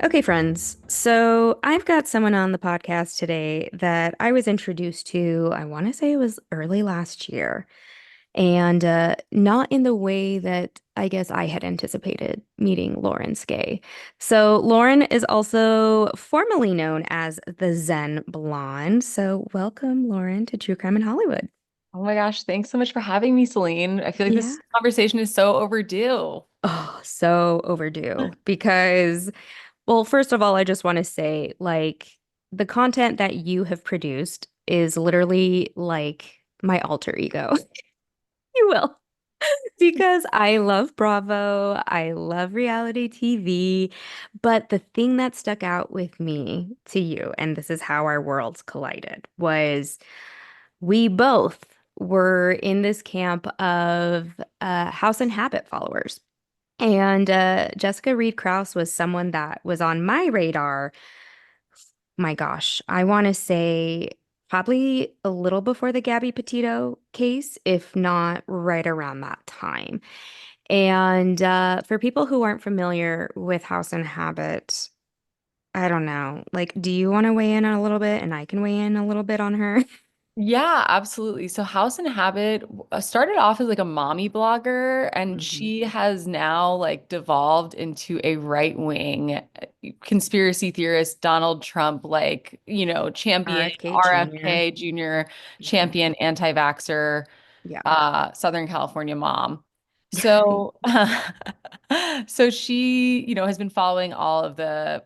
Okay, friends. So I've got someone on the podcast today that I was introduced to, I want to say it was early last year, and not in the way that I guess I had anticipated meeting Lauren Skae. So Lauren is also formally known as the Zen Blonde. So welcome, Lauren, to True Crime in Hollywood. Oh my gosh, thanks so much for having me, Celene. I feel like Yeah. this conversation is so overdue. Oh, so overdue because well, first of all, I just want to say, like, the content that you have produced is literally like my alter ego, you will. Because I love Bravo, I love reality TV, but the thing that stuck out with me to you, and this is how our worlds collided, was we both were in this camp of House and Habit followers. And Jessica Reed Krause was someone that was on my radar. My gosh, I want to say probably a little before the Gabby Petito case, if not right around that time. And for people who aren't familiar with House and Habit, I don't know. Like, do you want to weigh in a little bit and I can weigh in a little bit on her? Yeah, absolutely. So House and Habit started off as like a mommy blogger, and Mhm. she has now like devolved into a right-wing conspiracy theorist, Donald Trump, champion, RFK Jr. RFK Jr., Mhm. champion, anti-vaxxer, Yeah. Southern California mom. So, so she, has been following all of the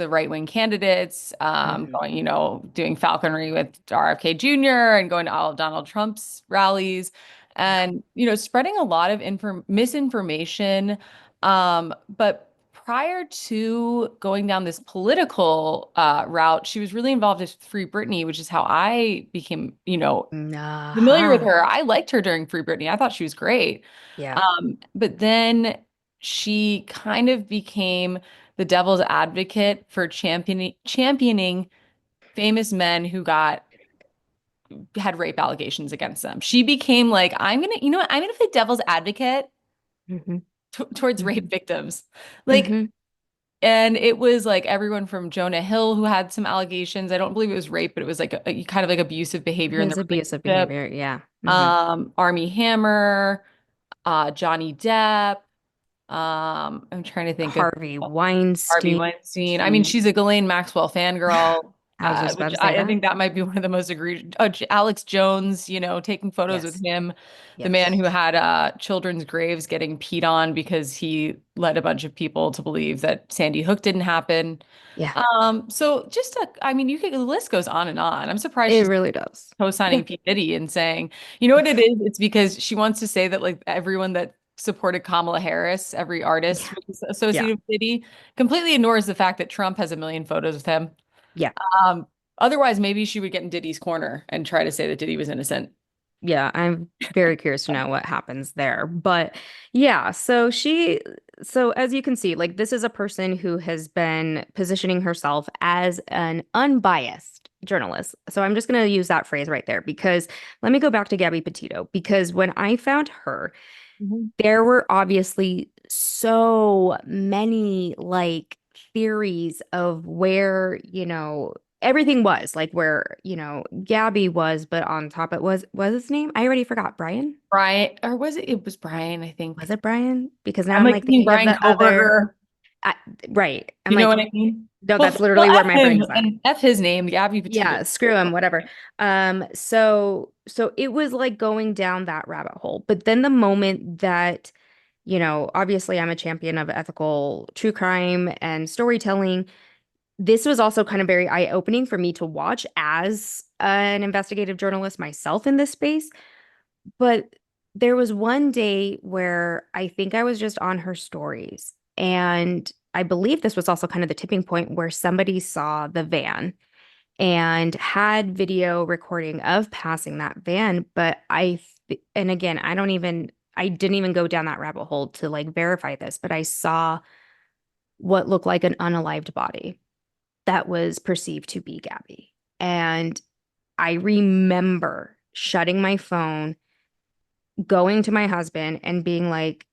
right-wing candidates, Mhm. doing falconry with RFK Jr. and going to all of Donald Trump's rallies, Yeah. and spreading a lot of inform misinformation. But prior to going down this political route, she was really involved with Free Britney, which is how I became, familiar with Aha. her. I liked her during Free Britney. I thought she was great. Yeah. But then she kind of became the devil's advocate for championing famous men who got had rape allegations against them. She became like, I'm gonna, you know what, I'm gonna play devil's advocate Hmm. towards rape Hmm. victims. Like, Hmm. and it was like everyone from Jonah Hill who had some allegations. I don't believe it was rape, but it was like kind of like abusive behavior in the His abusive relationship. behavior. Yeah. Hmm. Army Hammer, Johnny Depp. I'm trying to think of Harvey Harvey Weinstein. Weinstein. I mean, she's a Ghislaine Maxwell fangirl, I was just about which to say I that. think that might be one of the most egregious. Alex Jones, taking photos with Yes. him, the man Yes. who had children's graves getting peed on because he led a bunch of people to believe that Sandy Hook didn't happen. Yeah. So I mean, the list goes on and on. I'm surprised It she's really does. Yeah. co-signing P. Diddy and saying, you know what it is? It's because she wants to say that like everyone that supported Kamala Harris, every artist Yeah. was Yeah. associated with Diddy, completely ignores the fact that Trump has a million photos with him. Yeah. Um, Otherwise, maybe she would get in Diddy's corner and try to say that Diddy was innocent. Yeah. I'm very curious to know what happens there. But yeah, so as you can see, like this is a person who has been positioning herself as an unbiased journalist. So I'm just going to use that phrase right there because let me go back to Gabby Petito because when I found her, Mhm. there were obviously so many like theories of where, everything was like where, Gabby was, but on top it was his name? I already forgot. Brian? Brian, or was it? It was Brian, I Was think. it Brian? Because now I'm I'm like like thinking thinking of Brian the other Koberger. I, right. I'm You know like, what I mean? no, Well, that's literally where F my him brain's at. and F his name, Gabby Petito. Yeah, screw him, whatever. So it was like going down that rabbit hole. But then the moment that, obviously I'm a champion of ethical true crime and storytelling. This was also kind of very eye-opening for me to watch as an investigative journalist myself in this space. But there was one day where I think I was just on her stories, and I believe this was also kind of the tipping point where somebody saw the van and had video recording of passing that van. But and again, I didn't even go down that rabbit hole to like verify this, but I saw what looked like an unalived body that was perceived to be Gabby. And I remember shutting my phone, going to my husband and being like,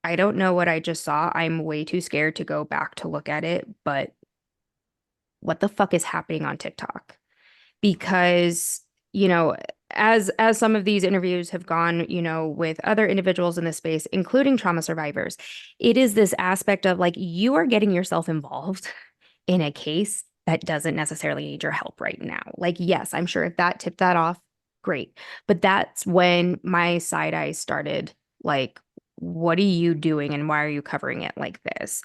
I don't know what I just saw. I'm way too scared to go back to look at it, but what the fuck is happening on TikTok? Because, you know, as some of these interviews have gone, with other individuals in this space, including trauma survivors, it is this aspect of like you are getting yourself involved in a case that doesn't necessarily need your help right now. Like, yes, I'm sure if that tipped that off, great. But that's when my side eye started like, what are you doing and why are you covering it like this?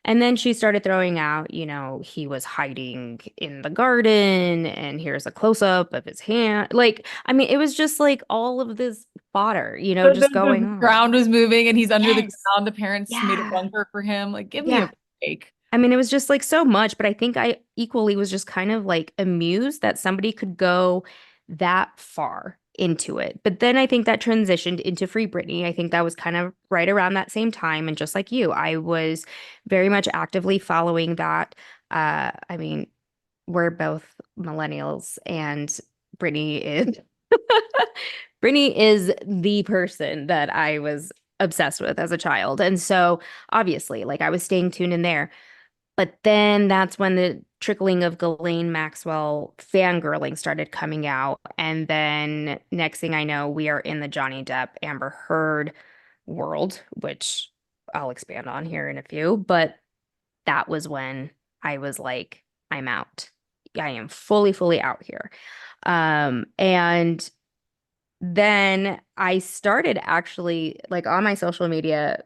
And then she started throwing out, he was hiding in the garden and here's a close up of his hand. Like, I mean, it was just like all of this fodder, just going The on. ground was moving and he's under the Yes. ground. The parents made a Yeah. bunker for him. Like, give me Yeah. a break. I mean, it was just like so much, but I think I equally was just kind of like amused that somebody could go that far into it. But then I think that transitioned into Free Britney. I think that was kind of right around that same time. And just like you, I was very much actively following that. I mean, we're both millennials, and Britney is Britney is the person that I was obsessed with as a child. And so obviously, like I was staying tuned in there. But then that's when the trickling of Ghislaine Maxwell fangirling started coming out. And then next thing I know, we are in the Johnny Depp Amber Heard world, which I'll expand on here in a few. But that was when I was like, I'm out. I am fully, fully out here. And then I started actually like on my social media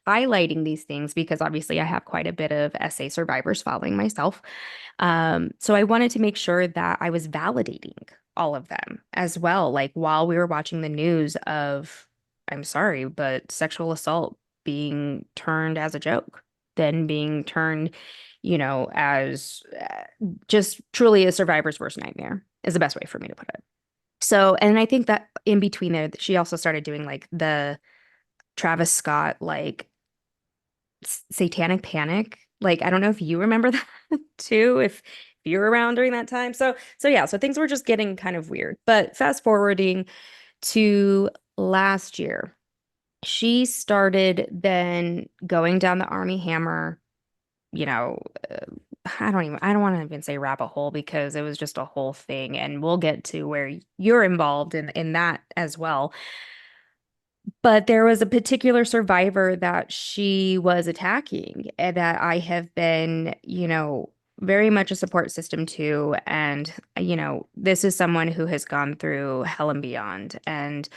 highlighting these things because obviously I have quite a bit of SA survivors following myself. So I wanted to make sure that I was validating all of them as well. Like while we were watching the news of, I'm sorry, but sexual assault being turned as a joke, then being turned, as just truly a survivor's worst nightmare is the best way for me to put it. So, and I think that in between there, she also started doing like the Travis Scott, like Satanic Panic. Like, I don't know if you remember that too, if you were around during that time. So yeah, so things were just getting kind of weird. But fast forwarding to last year, she started then going down the Army Hammer, you know, uh, I don't want to even say rabbit hole because it was just a whole thing. And we'll get to where you're involved in that as well. But there was a particular survivor that she was attacking and that I have been, very much a support system to. And, this is someone who has gone through hell and beyond. And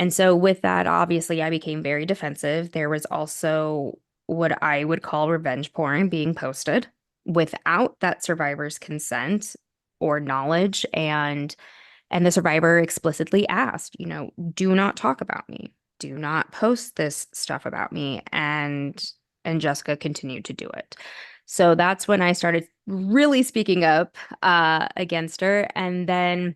so with that, obviously I became very defensive. There was also what I would call revenge porn being posted without that survivor's consent or knowledge. And the survivor explicitly asked, do not talk about me. Do not post this stuff about me. And Jessica continued to do it. So that's when I started really speaking up against her. And then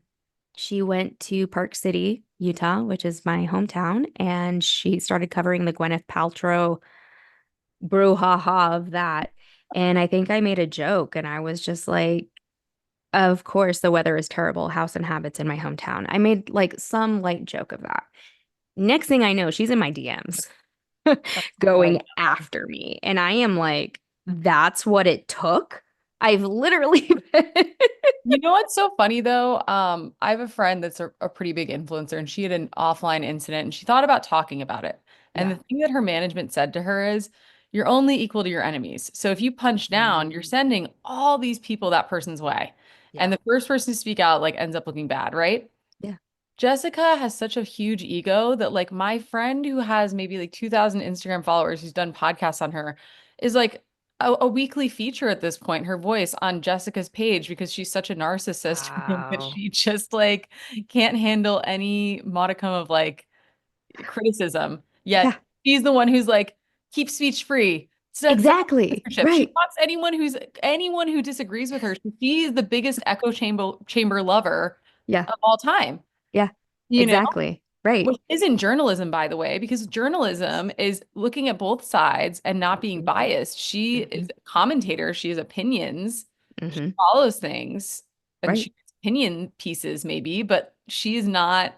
she went to Park City, Utah, which is my hometown, and she started covering the Gwyneth Paltrow brouhaha of that. And I think I made a joke, and I was just like, of course, the weather is terrible. House and habits in my hometown. I made like some light joke of that. Next thing I know, she's in my DMs Oh my going after me. And I am like, that's what it took. I've literally been. You know what's so funny though? I have a friend that's a pretty big influencer and she had an offline incident and she thought about talking about it. And Yeah. the thing that her management said to her is, you're only equal to your enemies. So if you punch down, you're sending all these people that person's way. And Yeah. the first person to speak out like ends up looking bad, right? Yeah. Jessica has such a huge ego that like my friend who has maybe like 2,000 Instagram followers who's done podcasts on her is like a weekly feature at this point, her voice on Jessica's page because she's such a narcissist that Wow. she just like can't handle any modicum of like criticism. Yet Yeah. she's the one who's like, keep speech free. Set up Exactly. censorship. She Right. wants anyone who disagrees with her. She's the biggest echo chamber lover Yeah. of all time. Yeah. You know? Exactly. Right. Which isn't journalism, by the way, because journalism is looking at both sides and not being Hmm. biased. She Hmm. is a commentator, she has opinions, she Hmm. follows things, and Right. she has opinion pieces, maybe, but she's not.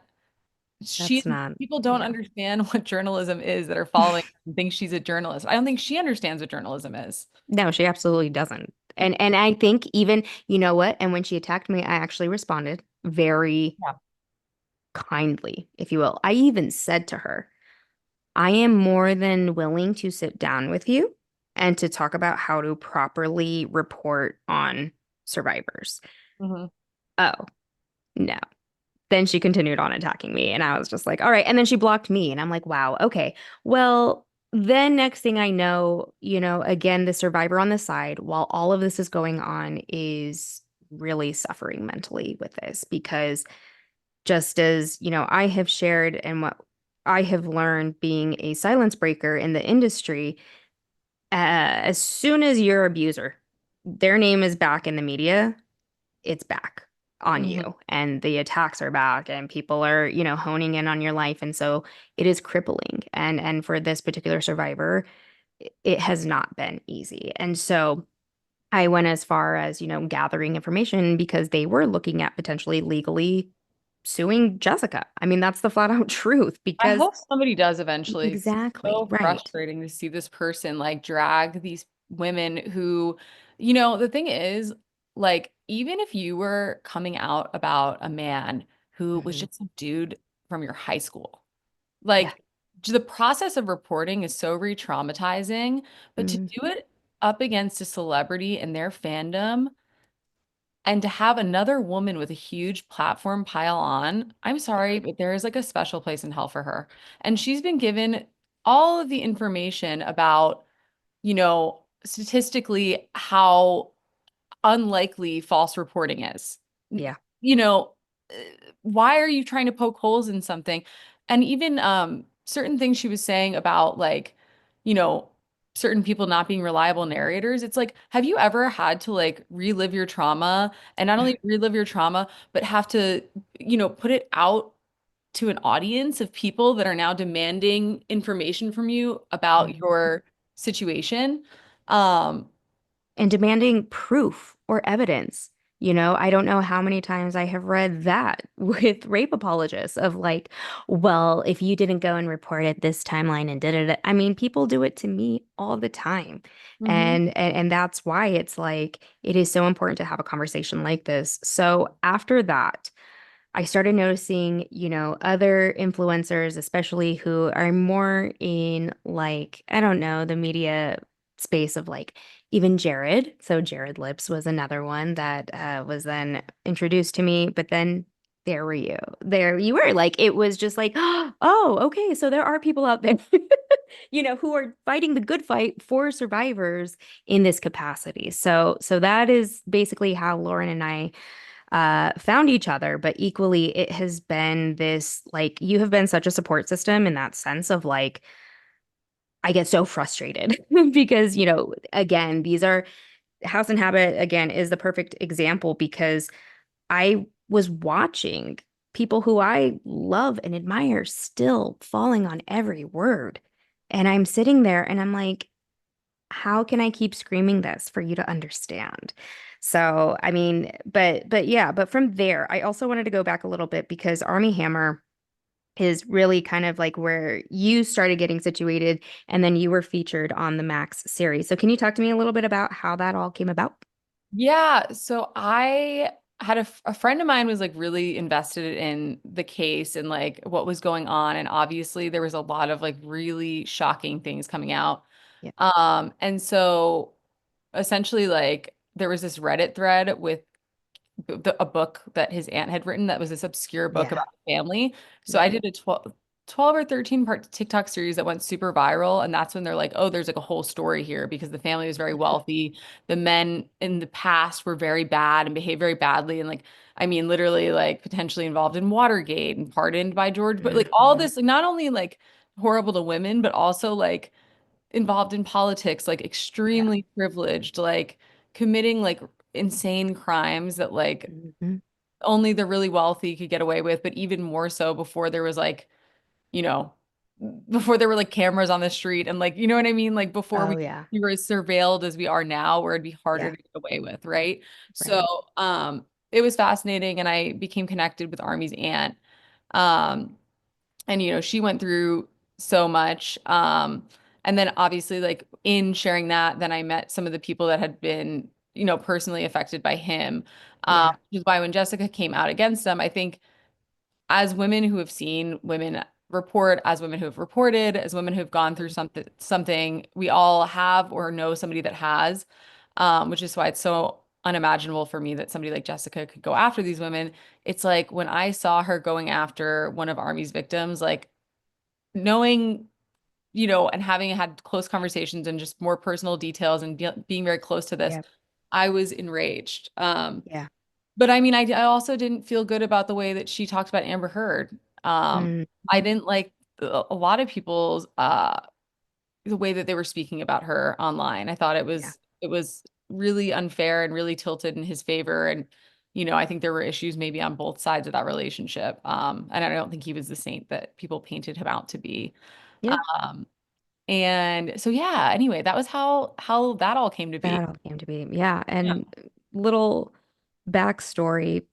she That's not, people don't yeah. understand what journalism is that are following and think she's a journalist. I don't think she understands what journalism is. No, she absolutely doesn't. And I think even, you know what? And when she attacked me, I actually responded very Yeah. kindly, if you will. I even said to her, I am more than willing to sit down with you and to talk about how to properly report on survivors. Hmm. Oh, no. Then she continued on attacking me, and I was just like, all right. And then she blocked me, and I'm like, wow, okay. Well, then next thing I know, again, the survivor on the side, while all of this is going on, is really suffering mentally with this because just as, I have shared and what I have learned being a silence breaker in the industry, as soon as your abuser, their name is back in the media, it's back on you Hmm. and the attacks are back and people are, honing in on your life. And so it is crippling. And for this particular survivor, it has not been easy. And so I went as far as, gathering information because they were looking at potentially legally suing Jessica. I mean, that's the flat out truth I because hope somebody does eventually. It's exactly so right. frustrating to see this person like drag these women who, the thing is, like, even if you were coming out about a man who was Hmm. just a dude from your high school, Yeah. like, the process of reporting is so re-traumatizing, but to Mm, do it up against a celebrity and their fandom, and to have another woman with a huge platform pile on, I'm sorry, but there is like a special place in hell for her. And she's been given all of the information about, statistically how unlikely false reporting is. yeah. You know, uh, why are you trying to poke holes in something? And even certain things she was saying about like, you know, certain people not being reliable narrators. It's like, have you ever had to like relive your trauma and not only relive your trauma, but have to, put it out to an audience of people that are now demanding information from you about Mhm. your situation? Um, And demanding proof or evidence. I don't know how many times I have read that with rape apologists of like, well, if you didn't go and report it this timeline and did it, I mean, people do it to me all the time. mhm. And that's why it's like it is so important to have a conversation like this. So after that, I started noticing, other influencers, especially who are more in like, I don't know, the media space of like even Jared. So Jared Lips was another one that was then introduced to me, but then there were you. There you were. Like it was just like, oh, okay, so there are people out there, who are fighting the good fight for survivors in this capacity. So that is basically how Lauren and I found each other, but equally, it has been this like you have been such a support system in that sense of like, I get so frustrated because, again, these are House and Habit, again, is the perfect example because I was watching people who I love and admire still falling on every word. And I'm sitting there and I'm like, how can I keep screaming this for you to understand? So, I mean, but yeah, but from there, I also wanted to go back a little bit because Army Hammer is really kind of like where you started getting situated and then you were featured on the Max series. So, can you talk to me a little bit about how that all came about? Yeah, so I had a friend of mine was like really invested in the case and like what was going on, and obviously there was a lot of like really shocking things coming out. Yeah. And so essentially like there was this Reddit thread with a book that his aunt had written that was this obscure book Yeah. about the family. So Yeah. I did a 12 or 13 part TikTok series that went super viral. And that's when they're like, oh, there's like a whole story here because the family was very wealthy. The men in the past were very bad and behaved very badly. And like, I mean, literally like potentially involved in Watergate and pardoned by George, but like all Mhm. this, like not only like horrible to women, but also like involved in politics, like Yeah. extremely privileged, like committing like insane crimes that like Mhm. only the really wealthy could get away with, but even more so before there was like, you know, before there were like cameras on the street and like, you know what I mean? Like before Oh, yeah. we were as surveilled as we are now, where it'd be harder Yeah. to get away with, right? So, Right. it was fascinating and I became connected with Army's aunt. Um, And she went through so much. And then obviously like in sharing that, then I met some of the people that had been, personally affected by him. Yeah. Which is why when Jessica came out against them, I think as women who have seen women report, as women who have reported, as women who have gone through something, we all have or know somebody that has, which is why it's so unimaginable for me that somebody like Jessica could go after these women. It's like when I saw her going after one of Army's victims, like knowing, and having had close conversations and just more personal details and being very close to this, Yeah. I was enraged. Yeah. But I mean, I also didn't feel good about the way that she talked about Amber Heard. Um, Mm, I didn't like a lot of people's the way that they were speaking about her online. I thought it yeah. was really unfair and really tilted in his favor. And I think there were issues maybe on both sides of that relationship. And I don't think he was the saint that people painted him out to be. Yeah. Um, and so yeah, anyway, that was how that all came to be. That all came to be. Yeah. Yeah. And little backstory,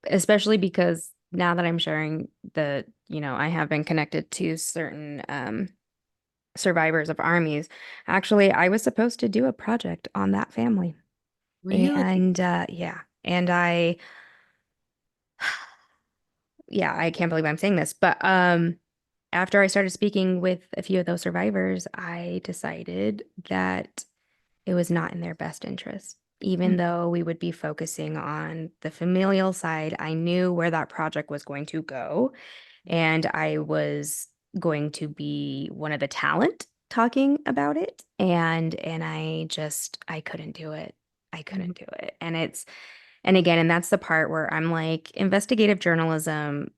especially because now that I'm sharing I have been connected to certain survivors of armies. Actually, I was supposed to do a project on that family. Really? And yeah. And I can't believe I'm saying this, but after I started speaking with a few of those survivors, I decided that it was not in their best interest. Even though we would be focusing on the familial side, I knew where that project was going to go, and I was going to be one of the talent talking about it. And I couldn't do it. I couldn't do it. And that's the part where I'm like, investigative journalism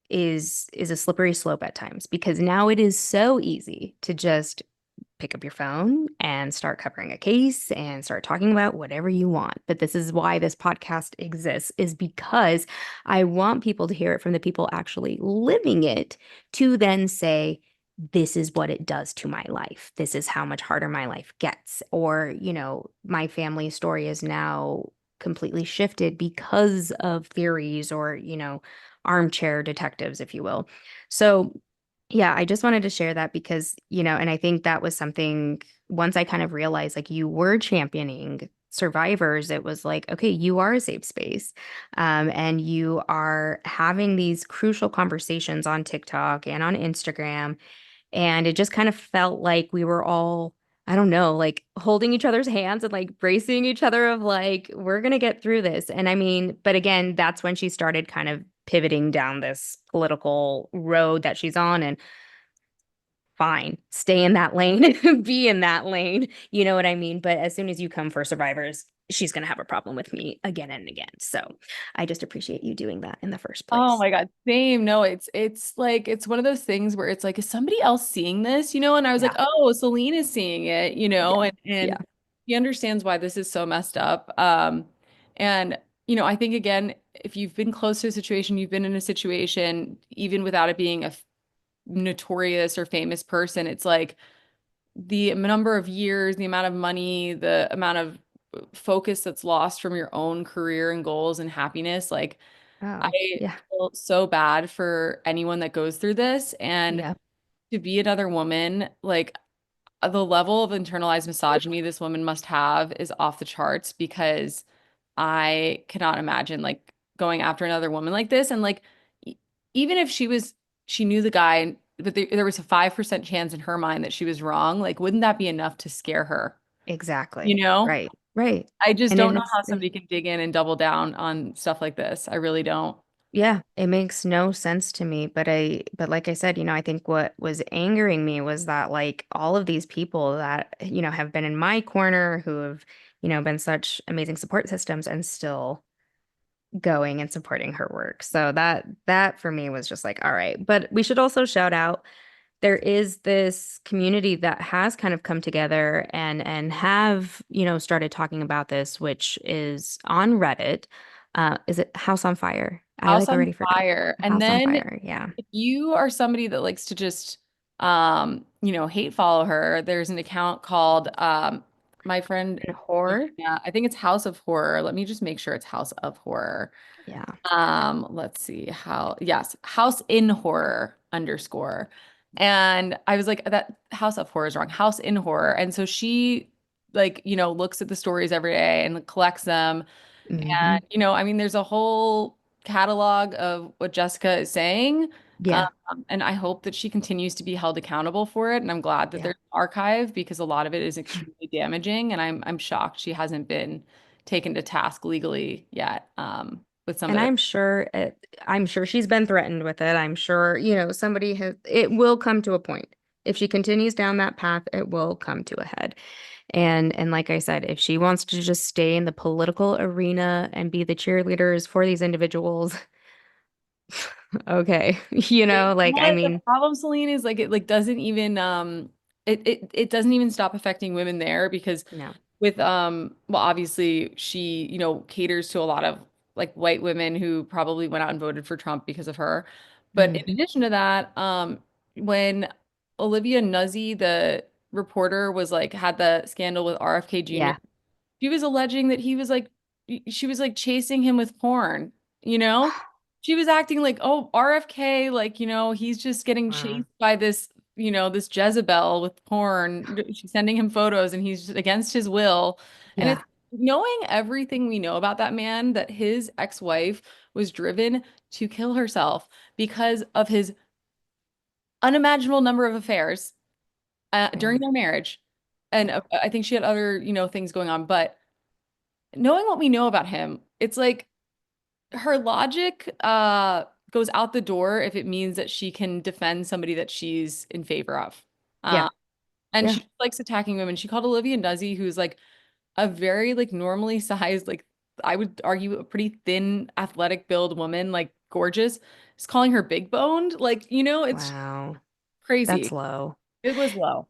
is a slippery slope at times because now it is so easy to just pick up your phone and start covering a case and start talking about whatever you want. But this is why this podcast exists, is because I want people to hear it from the people actually living it to then say, this is what it does to my life. This is how much harder my life gets. Or, my family story is now completely shifted because of theories or, armchair detectives, if you will. So yeah, I just wanted to share that because, and I think that was something once I kind of realized like you were championing survivors, it was like, okay, you are a safe space. And you are having these crucial conversations on TikTok and on Instagram. And it just kind of felt like we were all, I don't know, like holding each other's hands and like bracing each other of like, we're going to get through this. And I mean, but again, that's when she started kind of pivoting down this political road that she's on. And fine, stay in that lane, be in that lane. You know what I mean? But as soon as you come for survivors, she's going to have a problem with me again and again. So I just appreciate you doing that in the first Oh place. my God, same. No, it's like it's one of those things where it's like, is somebody else seeing this? And I was like, Yeah. oh, Celene is seeing it, Yeah. and Yeah. he understands why this is so messed up. And I think again, if you've been close to a situation, you've been in a situation, even without it being a notorious or famous person, it's like the number of years, the amount of money, the amount of focus that's lost from your own career and goals and happiness, like I Oh, yeah. feel so bad for anyone that goes through this. And Yeah. to be another woman, like the level of internalized misogyny this woman must have is off the charts because I cannot imagine like going after another woman like this. And like, e- even if she knew the guy, but there was a 5% chance in her mind that she was wrong, like, wouldn't that be enough to scare her? You Exactly. know? Right. Right. I just And don't then know how somebody can dig in and double down on stuff like this. I really don't. yeah, it makes no sense to me. But like I said, I think what was angering me was that like all of these people that, have been in my corner who have, been such amazing support systems and still going and supporting her work. So that for me was just like, all right. But we should also shout out there is this community that has kind of come together and have, started talking about this, which is on Reddit. Is it House on Fire? I House like on already forgot. Fire. And House on then Fire. Yeah. if you are somebody that likes to just hate follow her, there's an account called My friend, And horror? yeah, I think it's House of Horror. Let me just make sure it's House of Horror. Yeah. Let's see how, yes, House in Horror underscore. And I was like, that House of Horror is wrong. House in Horror. And so she like, looks at the stories every day and collects them. Hmm. And, I mean, there's a whole catalog of what Jessica is saying. Um, Yeah. and I hope that she continues to be held accountable for it. And I'm glad that Yeah. there's an archive because a lot of it is extremely damaging. And I'm shocked she hasn't been taken to task legally yet, with some And of it. I'm sure she's been threatened with it. I'm sure, somebody has, it will come to a point. If she continues down that path, it will come to a head. And like I said, if she wants to just stay in the political arena and be the cheerleaders for these individuals, okay. Like I The mean, problem, Celine, is like it like doesn't even it doesn't even stop affecting women there because no. with well obviously she caters to a lot of like white women who probably went out and voted for Trump because of her. But in Hmm. addition to that, when Olivia Nuzzi, the reporter, was like had the scandal with RFK Jr., Yeah. she was alleging that he was like, she was like chasing him with porn, you know? She was acting like, oh, RFK, like, he's just getting Wow. chased by this Jezebel with porn. She's sending him photos and he's just against his will. And it's Yeah. knowing everything we know about that man, that his ex-wife was driven to kill herself because of his unimaginable number of affairs Yeah. during their marriage. And I think she had other, things going on, but knowing what we know about him, it's like her logic goes out the door if it means that she can defend somebody that she's in favor of. Yeah. Uh, and Yeah. she likes attacking women. She called Olivia Nuzzi, who's like a very like normally sized, like I would argue a pretty thin, athletic build woman, like gorgeous. Is calling her big boned. Like, it's Wow. That's crazy. low. It was low.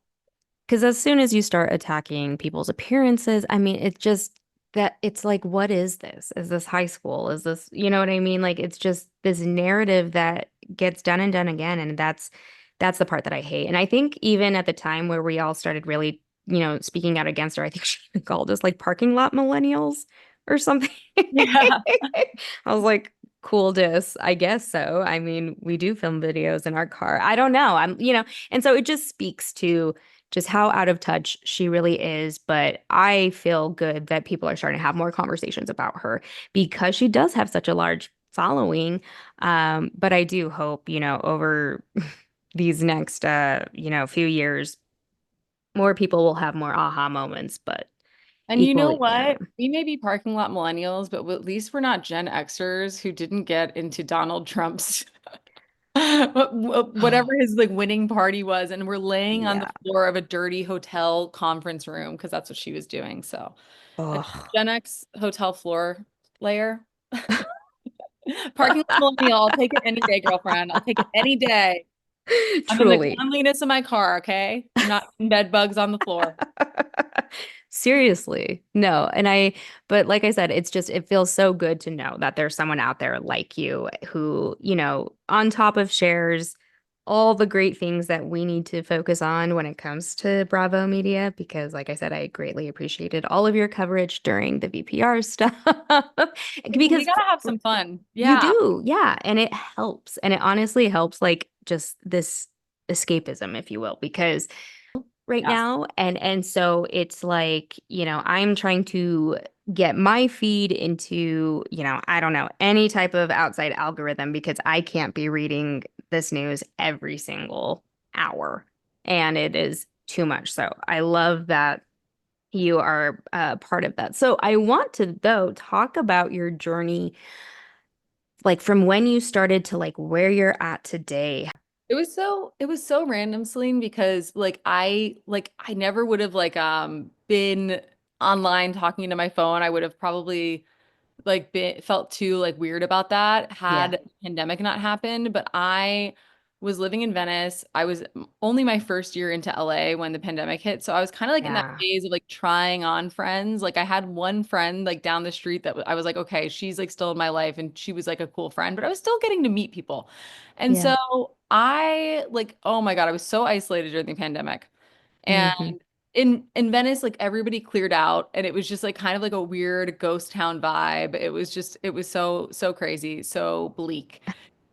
Because as soon as you start attacking people's appearances, I mean, it just that it's like, what is this? Is this high school? Is this, you know what I mean? Like, it's just this narrative that gets done and done again. And that's the part that I hate. And I think even at the time where we all started really, speaking out against her, I think she called us like parking lot millennials or something. Yeah. I was like, cool diss, I guess so. I mean, we do film videos in our car. I don't know. And so it just speaks to just how out of touch she really is. But I feel good that people are starting to have more conversations about her because she does have such a large following. But I do hope, over these next, few years, more people will have more aha moments, but And you know equally, what? We may be parking lot millennials, but at least we're not Gen Xers who didn't get into Donald Trump's whatever his like winning party was, and we're laying on the yeah. floor of a dirty hotel conference room because that's what she was doing. So a Oh, Gen X hotel floor layer. Parking lot millennial, I'll take it any day, girlfriend. I'll take it any day. I'm in the truly. cleanliness of my car, okay? I'm not bed bugs on the floor. Seriously. No. But like I said, it feels so good to know that there's someone out there like you who, on top of shares all the great things that we need to focus on when it comes to Bravo Media, because like I said, I greatly appreciated all of your coverage during the VPR stuff. We Because gotta have some fun. you Yeah. do, yeah. And it helps. And it honestly helps like just this escapism, if you will, because right Yes. now and so it's like I'm trying to get my feed into I don't know any type of outside algorithm because I can't be reading this news every single hour and it is too much, so I love that you are part of that. So I want to though talk about your journey, like from when you started to like where you're at today. It was so random, Celine, because like I never would have like been online talking into my phone. I would have probably like been felt too like weird about that had Yeah, the pandemic not happened. But I was living in Venice. I was only my first year into LA when the pandemic hit. So I was kind of like in that yeah, phase of like trying on friends. Like I had one friend like down the street that I was like, okay, she's like still in my life and she was like a cool friend, but I was still getting to meet people. And yeah. so I like, oh my God, I was so isolated during the pandemic. And Hmm. in Venice, like everybody cleared out and it was just like kind of like a weird ghost town vibe. It was so crazy, so bleak.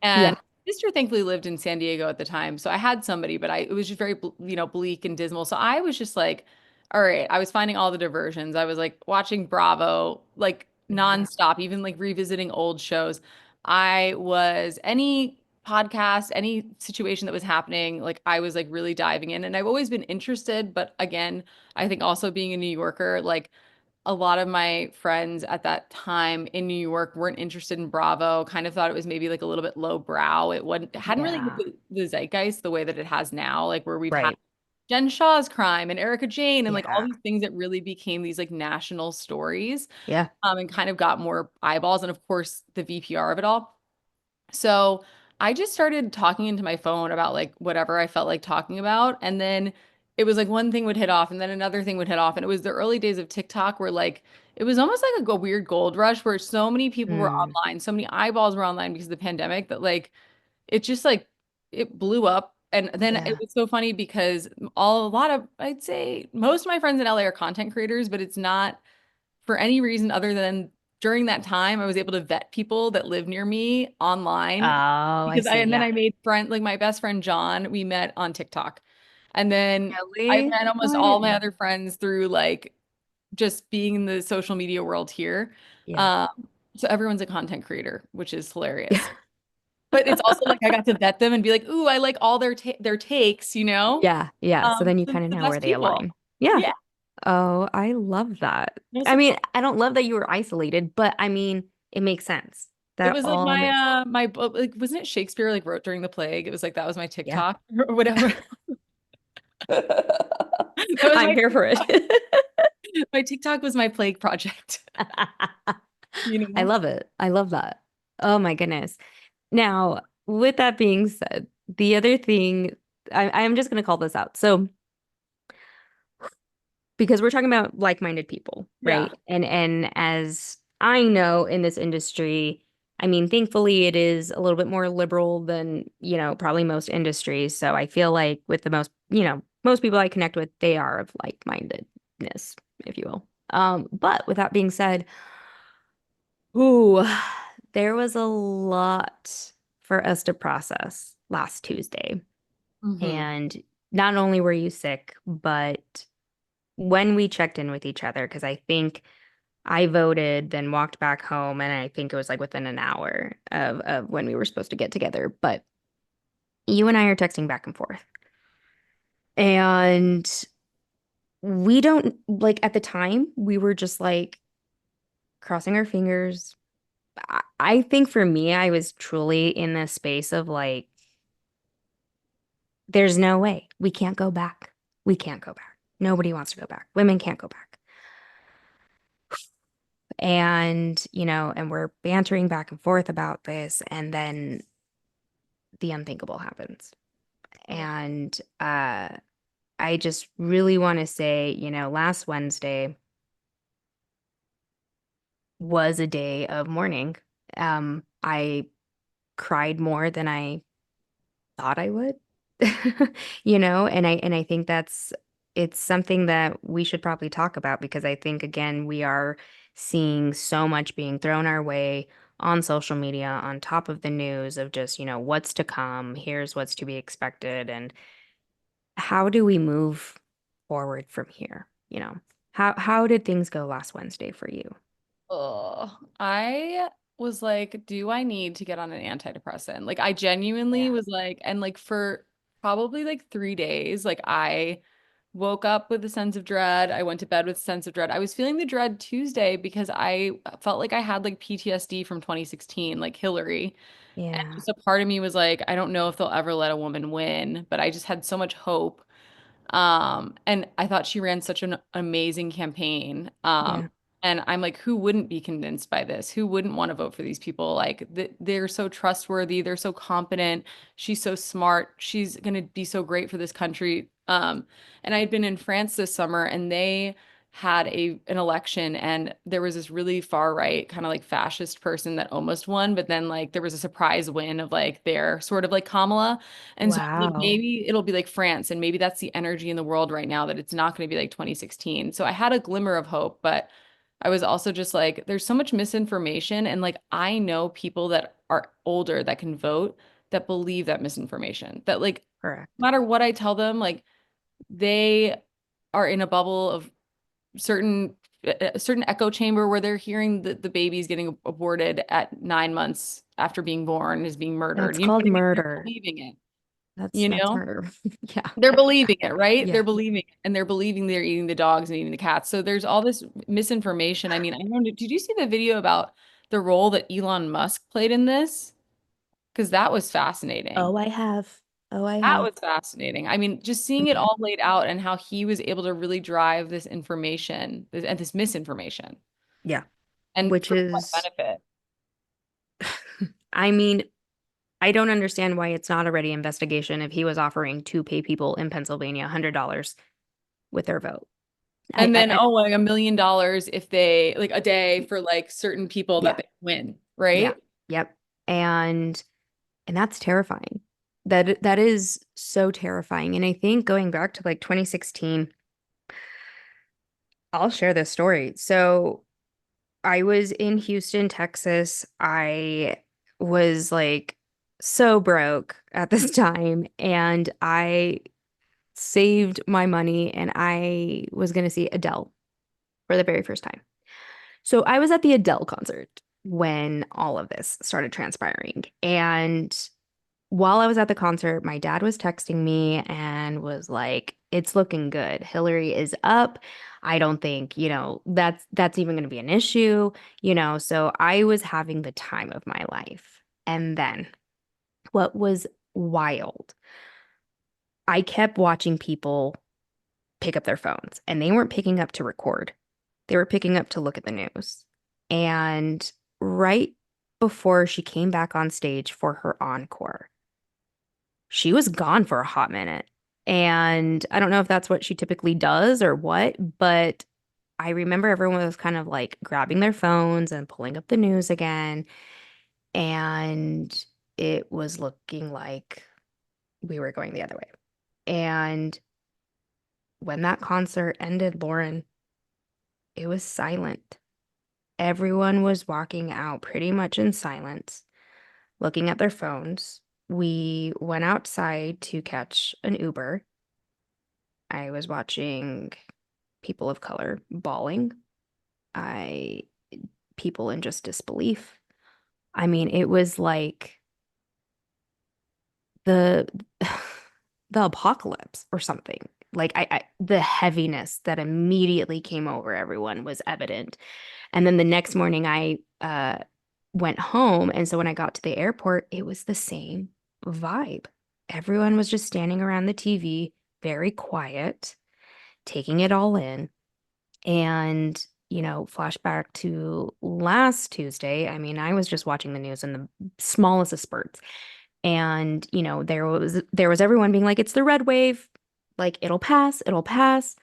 And Yeah. my sister thankfully lived in San Diego at the time, so I had somebody, but it was just very, bleak and dismal. So I was just like, all right, I was finding all the diversions. I was like watching Bravo like Yeah. nonstop, even like revisiting old shows. I was any podcast, any situation that was happening, like I was like really diving in, and I've always been interested, but again, I think also being a New Yorker, like a lot of my friends at that time in New York weren't interested in Bravo, kind of thought it was maybe like a little bit low brow. It hadn't really hit Yeah. the zeitgeist the way that it has now, like where we've had Right. Jen Shaw's crime and Erica Jane and like all Yeah. these things that really became these like national stories, Yeah. and kind of got more eyeballs and of course the VPR of it all. So I just started talking into my phone about like whatever I felt like talking about. And then it was like one thing would hit off and then another thing would hit off. And it was the early days of TikTok where like it was almost like a weird gold rush where so many people were Mm. online, so many eyeballs were online because of the pandemic that like it just like it blew up. And then it Yeah. was so funny because a lot of, I'd say most of my friends in LA are content creators, but it's not for any reason other than during that time I was able to vet people that live near me online Oh, I because see. and then Yeah. I made friend like my best friend John, we met on TikTok. And then I Really? met Oh, almost I all my didn't. other friends through like just being in the social media world here. Yeah. Um, so everyone's a content creator, which is hilarious. But it's also like I got to vet them and be like, "Ooh, I like all their takes, you know?" Yeah. Yeah. So then you kind of The know where best they people. align. Yeah. Yeah, Oh, I love that. it was I so mean, fun. I don't love that you were isolated, but I mean, it makes sense. It That was like all makes sense. my book, like wasn't it Shakespeare like wrote during the plague? It was like that was my Yeah. TikTok or whatever. That was I'm here for it. my TikTok was my plague project, you I know? love it. I love that. Oh my goodness. Now, with that being said, the other thing, I'm just going to call this out. So, because we're talking about like-minded people, Yeah. right? And as I know in this industry, I mean, thankfully it is a little bit more liberal than, probably most industries. So I feel like with the most people I connect with, they are of like-mindedness, if you will. But with that being said, ooh, there was a lot for us to process last Tuesday. Hmm. And not only were you sick, but when we checked in with each other, because I think I voted, then walked back home, and I think it was like within an hour of when we were supposed to get together. But you and I are texting back and forth. And we don't like at the time, we were just like crossing our fingers. I think for me, I was truly in this space of like, there's no way. We can't go back. We can't go back. Nobody wants to go back. Women can't go back. And we're bantering back and forth about this, and then the unthinkable happens. And I just really want to say, last Wednesday was a day of mourning. I cried more than I thought I would. And I think it's something that we should probably talk about because I think again we are seeing so much being thrown our way on social media on top of the news of just, what's to come, here's what's to be expected, and how do we move forward from here? How did things go last Wednesday for you? Oh, I was like, do I need to get on an antidepressant? Like, I genuinely Yeah. was like, and like for probably like 3 days, like I woke up with a sense of dread. I went to bed with a sense of dread. I was feeling the dread Tuesday because I felt like I had like PTSD from 2016, like Hillary. And Yeah. just a part of me was like, I don't know if they'll ever let a woman win, but I just had so much hope. And I thought she ran such an amazing campaign. Yeah. And I'm like, who wouldn't be convinced by this? Who wouldn't want to vote for these people? Like, they're so trustworthy, they're so competent. She's so smart. She's going to be so great for this country. And I had been in France this summer, and they had an election, and there was this really far right kind of like fascist person that almost won, but then like there was a surprise win of like their sort of like Kamala. And so I was like, Wow. maybe it'll be like France, and maybe that's the energy in the world right now, that it's not going to be like 2016. So I had a glimmer of hope, but I was also just like, there's so much misinformation, and like I know people that are older that can vote that believe that misinformation. That like Correct. no matter what I tell them, like they are in a bubble of certain a certain echo chamber where they're hearing the baby's getting aborted at 9 months after being born is being murdered. That's You know called what I mean? They're murder. believing it, That's you that's know? murder. Yeah. They're believing it, right? They're Yeah. believing it, and they're believing they're eating the dogs and eating the cats. So there's all this misinformation. I mean, I don't know, did you see the video about the role that Elon Musk played in this? Because that was fascinating. Oh, I have. Oh, I That have. was fascinating. I mean, just seeing it Mhm. all laid out and how he was able to really drive this information and this misinformation Yeah. and Which for what is, benefit. I mean, I don't understand why it's not already investigation if he was offering to pay people in Pennsylvania $100 with their vote. And then, I oh, like $1 million if they like a day for like certain people that yeah, they win, yeah, right? yep. And that's terrifying. That is so terrifying. And I think going back to like 2016, I'll share this story. So I was in Houston, Texas. I was like so broke at this time, and I saved my money and I was going to see Adele for the very first time. So I was at the Adele concert when all of this started transpiring. And while I was at the concert, my dad was texting me and was like, "It's looking good. Hillary is up. I don't think, that's even going to be an issue. So I was having the time of my life. And then what was wild, I kept watching people pick up their phones and they weren't picking up to record. They were picking up to look at the news. And right before she came back on stage for her encore, she was gone for a hot minute. And I don't know if that's what she typically does or what, but I remember everyone was kind of like grabbing their phones and pulling up the news again. And it was looking like we were going the other way. And when that concert ended, Lauren, it was silent. Everyone was walking out pretty much in silence, looking at their phones. We went outside to catch an Uber. I was watching people of color bawling. I People in just disbelief. I mean, it was like the the apocalypse or something. Like the heaviness that immediately came over everyone was evident. And then the next morning I went home, and so when I got to the airport, it was the same vibe. Everyone was just standing around the TV, very quiet, taking it all in. And, flashback to last Tuesday, I mean, I was just watching the news in the smallest of spurts. And, there was everyone being like, it's the red wave, like it'll pass, it'll pass.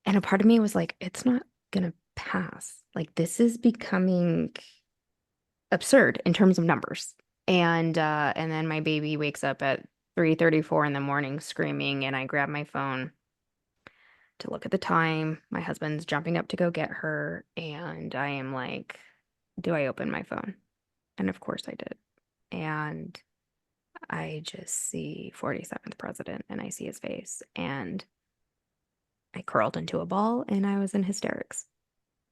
And a part of me was like, it's not gonna pass. Like this is becoming absurd in terms of numbers. And then my baby wakes up at 3:34 in the morning screaming, and I grab my phone to look at the time. My husband's jumping up to go get her, and I am like, do I open my phone? And of course I did. And I just see 47th president and I see his face, and I curled into a ball and I was in hysterics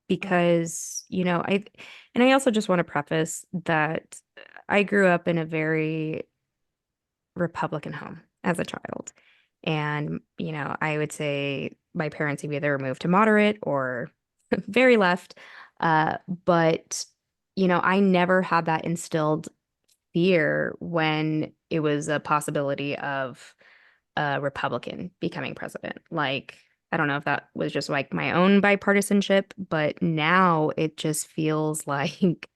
because, and I also just want to preface that I grew up in a very Republican home as a child. And, I would say my parents have either moved to moderate or very left. But, I never had that instilled fear when it was a possibility of a Republican becoming president. Like, I don't know if that was just like my own bipartisanship, but now it just feels like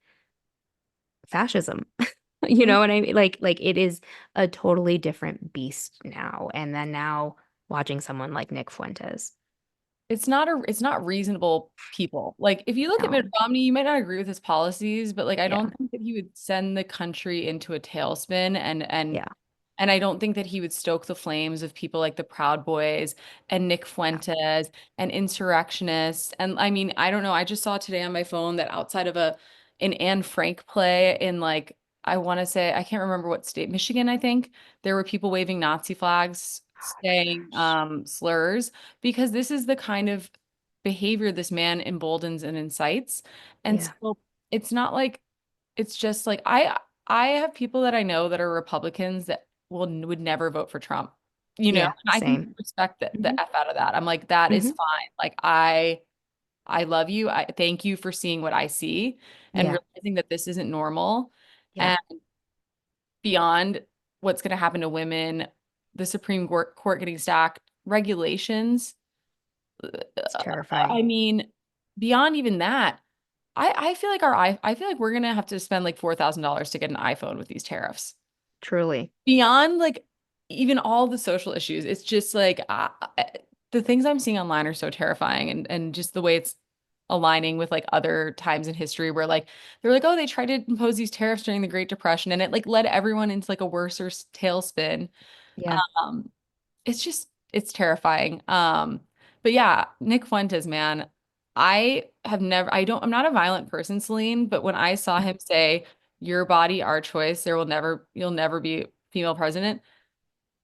fascism. You Mhm. know what I mean? Like it is a totally different beast now. And then now watching someone like Nick Fuentes. it's not reasonable people. Like if you look at Mitt No. Romney, you might not agree with his policies, but like I Yeah. don't think that he would send the country into a tailspin Yeah. and I don't think that he would stoke the flames of people like the Proud Boys and Nick Yeah. Fuentes and insurrectionists. And I mean, I don't know. I just saw today on my phone that outside of an Anne Frank play in like, I want to say, I can't remember what state, Michigan, I think, there were people waving Nazi flags, Oh my saying gosh. slurs, because this is the kind of behavior this man emboldens and incites. And Yeah. so it's not like, it's just like I have people that I know that are Republicans that would never vote for Trump. You know, Yeah. and I can Same. respect Hmm. the F out of that. I'm like, that is Hmm. fine. Like I love you. I thank you for seeing what I see and Yeah. realizing that this isn't normal. Yeah. And beyond what's going to happen to women, the Supreme Court getting stacked, regulations. It's I terrifying. mean, beyond even that, I feel like I feel like we're gonna have to spend like $4,000 to get an iPhone with these tariffs. Truly. Beyond like even all the social issues, it's just like the things I'm seeing online are so terrifying, and just the way it's aligning with like other times in history where like they're like, oh, they tried to impose these tariffs during the Great Depression, and it like led everyone into like a worse tailspin. Yeah. Um, it's just it's terrifying. But yeah, Nick Fuentes, man, I'm not a violent person, Celine, but when I saw him say, "Your body, our choice, you'll never be female president,"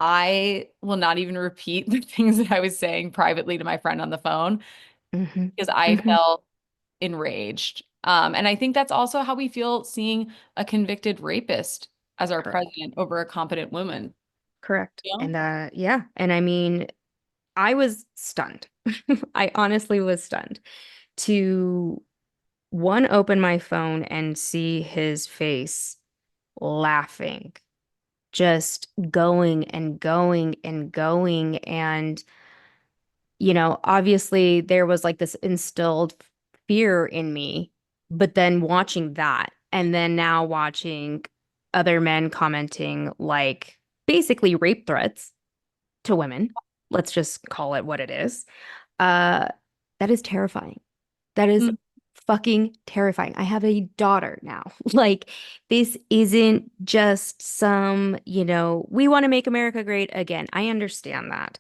I will not even repeat the things that I was saying privately to my friend on the phone Hmm. because I Hmm. felt enraged. And I think that's also how we feel seeing a convicted rapist as our Correct. president over a competent woman. Correct. You know? And yeah. And I mean, I was stunned. I honestly was stunned to one, open my phone and see his face laughing, just going and going and going. And, obviously there was like this instilled fear in me, but then watching that and then now watching other men commenting like basically rape threats to women, let's just call it what it is. Uh, that is terrifying. That is Mm. fucking terrifying. I have a daughter now. Like, this isn't just some, we want to make America great again. I understand that.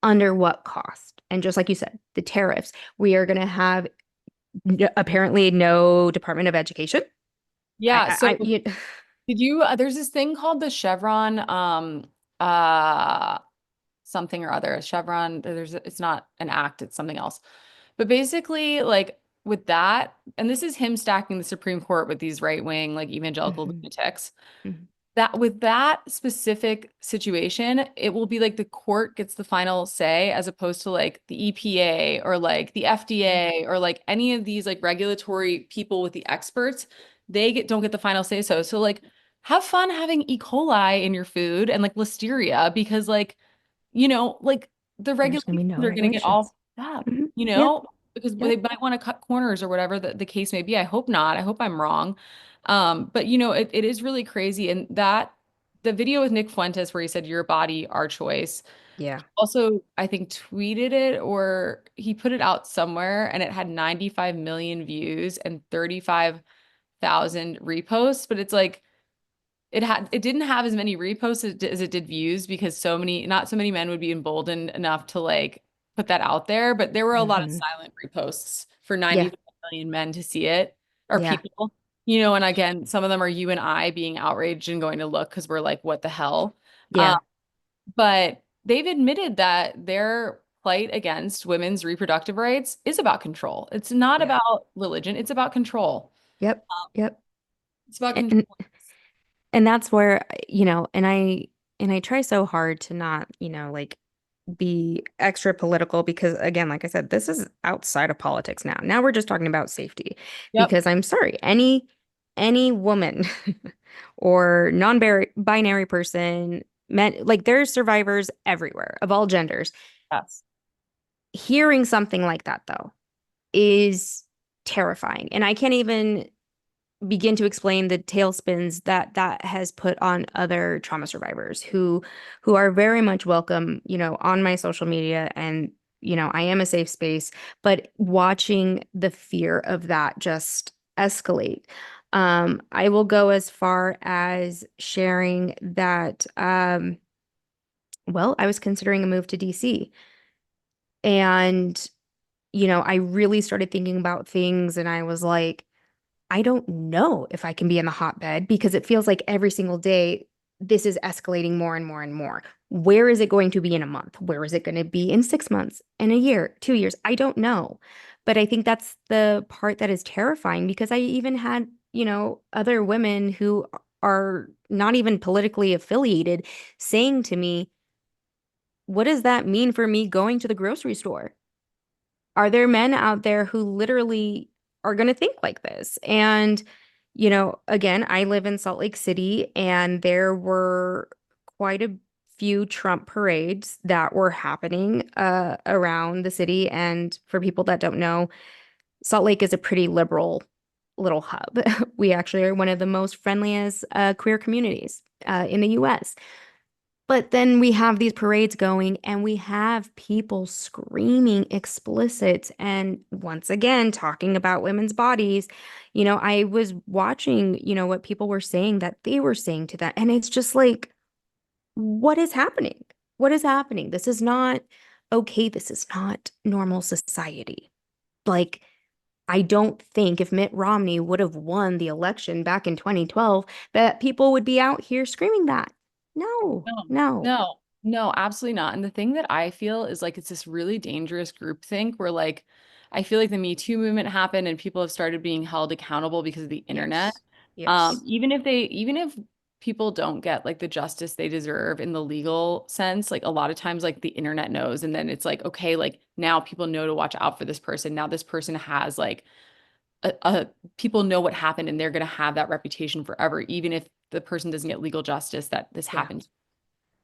Under what cost? And just like you said, the tariffs. We are going to have apparently no Department of Education. Yeah, so You, did you there's this thing called the Chevron uh something or other. Chevron, it's not an act, it's something else. But basically, like with that, and this is him stacking the Supreme Court with these right-wing, like evangelical Mhm, lunatics. mhm, That with that specific situation, it will be like the court gets the final say as opposed to like the EPA or like the mhm. FDA or like any of these like regulatory people with the experts. They don't get the final say so. So like have fun having E. coli in your food and like listeria because like like the There's going to be regulations no are going to get regulations. all up, Mhm. Yep. because Yep. they might want to cut corners or whatever the case may be. I hope not. I hope I'm wrong. But it is really crazy. And that the video with Nick Fuentes where he said, your body, our choice, Yeah. also, I think tweeted it or he put it out somewhere and it had 95 million views and 35,000 reposts. But it's like, it didn't have as many reposts as it did views because not so many men would be emboldened enough to like put that out there, but there were a lot of Hmm. silent reposts for Yeah. 95 million men to see it or Yeah. people, and again, some of them are you and I being outraged and going to look because we're like, what the hell? Um, Yeah. but they've admitted that their plight against women's reproductive rights is about control. It's not Yeah. about religion, it's about control. Yep. Yep. It's about And control. and that's where, and I try so hard to not, like be extra political because again, like I said, this is outside of politics now. Now we're just talking about safety Yep. because I'm sorry, any woman or non-binary person, men, like there's survivors everywhere of all genders. Yes. Hearing something like that though is terrifying. And I can't even begin to explain the tailspins that that has put on other trauma survivors who are very much welcome, on my social media, and I am a safe space, but watching the fear of that just escalate. I will go as far as sharing that, well, I was considering a move to DC. And, I really started thinking about things and I was like, I don't know if I can be in the hotbed because it feels like every single day this is escalating more and more and more. Where is it going to be in a month? Where is it going to be in 6 months, in a year, 2 years? I don't know. But I think that's the part that is terrifying because I even had, other women who are not even politically affiliated saying to me, what does that mean for me going to the grocery store? Are there men out there who literally are going to think like this? And, again, I live in Salt Lake City, and there were quite a few Trump parades that were happening around the city. And for people that don't know, Salt Lake is a pretty liberal little hub. We actually are one of the most friendliest queer communities in the US. But then we have these parades going and we have people screaming explicit and once again talking about women's bodies. I was watching, what people were saying that they were saying to that. And it's just like, what is happening? What is happening? This is not okay. This is not normal society. Like, I don't think if Mitt Romney would have won the election back in 2012, that people would be out here screaming that. No, No, no. no, absolutely not. And the thing that I feel is like it's this really dangerous groupthink where like I feel like the Me Too movement happened and people have started being held accountable because of the internet. Yes. Yes. Even if people don't get like the justice they deserve in the legal sense, like a lot of times like the internet knows and then it's like, okay, like now people know to watch out for this person. Now this person has like a people know what happened and they're gonna have that reputation forever, even if the person doesn't get legal justice that this Yeah. happened.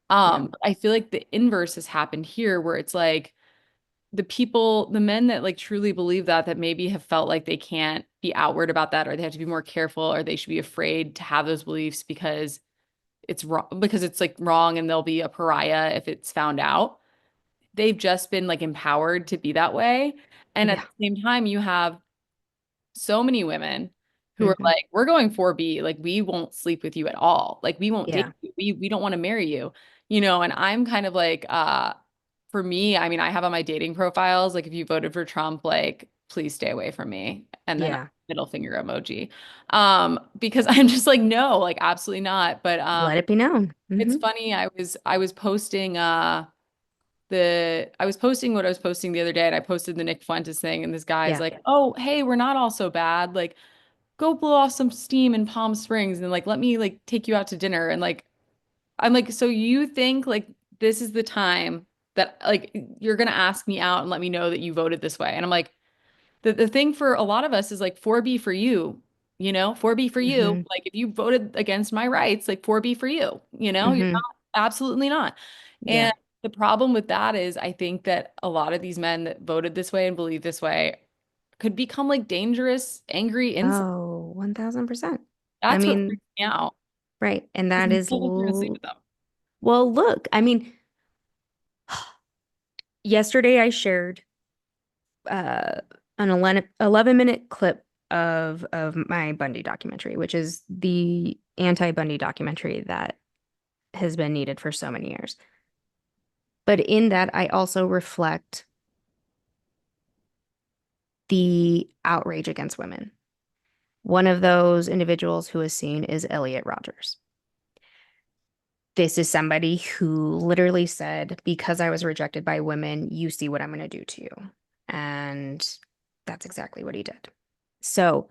Yeah. I feel like the inverse has happened here where it's like the men that like truly believe that maybe have felt like they can't be outward about that or they have to be more careful or they should be afraid to have those beliefs because it's wrong because it's like wrong and they'll be a pariah if it's found out. They've just been like empowered to be that way. And at Yeah. the same time, you have so many women who are Hmm. like, we're going 4B, like we won't sleep with you at all. Like we won't Yeah. date you. We don't want to marry you. And I'm kind of like, for me, I mean, I have on my dating profiles, like if you voted for Trump, like please stay away from me. And then Yeah. middle finger emoji. Because I'm just like, no, like absolutely not. But Let it be known. it's Hmm. funny, I was posting I was posting what I was posting the other day, and I posted the Nick Fuentes thing, and this guy's Yeah. like, "Oh, hey, we're not all so bad. Like, go blow off some steam in Palm Springs, and like, let me like take you out to dinner." And like, I'm like, "So you think like this is the time that like you're gonna ask me out and let me know that you voted this way?" And I'm like, the thing for a lot of us is like 4B for you, 4B for you. Hmm. Like if you voted against my rights, like 4B for you, you're Hmm. not, absolutely not. Yeah. And the problem with that is I think that a lot of these men that voted this way and believe this way could become like dangerous, angry incels. Oh, 1000%. I That's what mean, freaks me out. right. And Because that is, no one's gonna sleep with them. well, look, I mean, yesterday I shared uh, an 11-minute clip of my Bundy documentary, which is the anti-Bundy documentary that has been needed for so many years. But in that, I also reflect the outrage against women. One of those individuals who is seen is Elliot Rogers. This is somebody who literally said, because I was rejected by women, you see what I'm going to do to you. And that's exactly what he did. So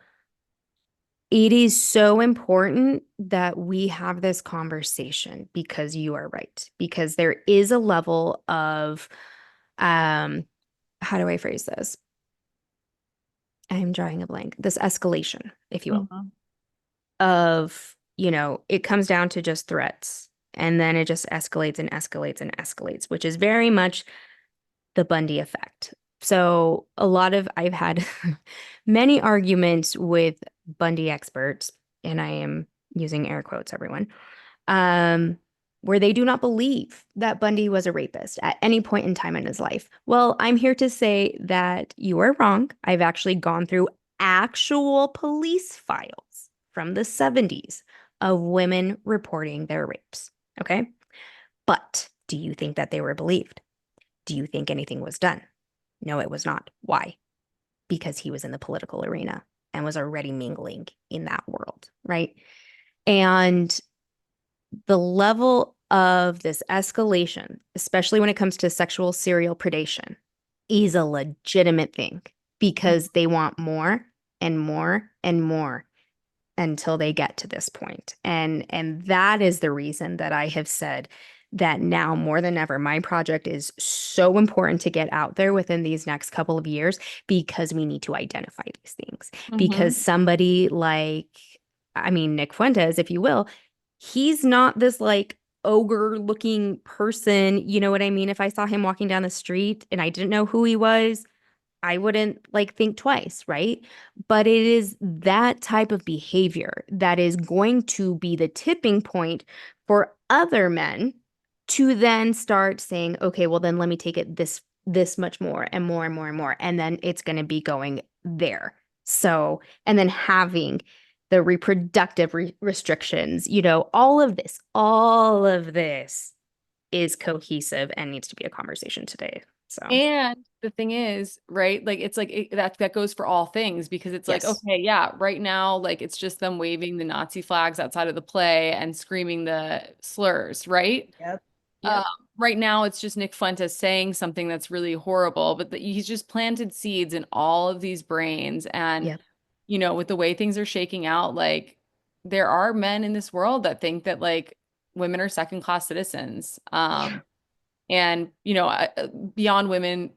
it is so important that we have this conversation because you are right. Because there is a level of, um, how do I phrase this? I'm drawing a blank. This escalation, if you will, Mhm. of, it comes down to just threats. And then it just escalates and escalates and escalates, which is very much the Bundy effect. So I've had many arguments with Bundy experts, and I am using air quotes, everyone. Um, where they do not believe that Bundy was a rapist at any point in time in his life. Well, I'm here to say that you are wrong. I've actually gone through actual police files from the 70s of women reporting their rapes. Okay. But do you think that they were believed? Do you think anything was done? No, it was not. Why? Because he was in the political arena and was already mingling in that world, right? And the level of this escalation, especially when it comes to sexual serial predation, is a legitimate thing because they want more and more and more until they get to this point. And that is the reason that I have said that now more than ever, my project is so important to get out there within these next couple of years because we need to identify these things. Because Mhm. somebody like, I mean, Nick Fuentes, if you will, he's not this like ogre looking person. You know what I mean? If I saw him walking down the street and I didn't know who he was, I wouldn't like think twice, right? But it is that type of behavior that is going to be the tipping point for other men to then start saying, okay, well then let me take it this much more and more and more and more. And then it's going to be going there. So, and then having the reproductive restrictions, all of this is cohesive and needs to be a conversation today. So, And the thing is, right? Like it's like that goes for all things because it's like, yes. okay, yeah, right now, like it's just them waving the Nazi flags outside of the play and screaming the slurs, right? Yep. Um, Yep. right now, it's just Nick Fuentes saying something that's really horrible, but he's just planted seeds in all of these brains. And, Yep. with the way things are shaking out, like there are men in this world that think that like women are second class citizens. And, beyond women,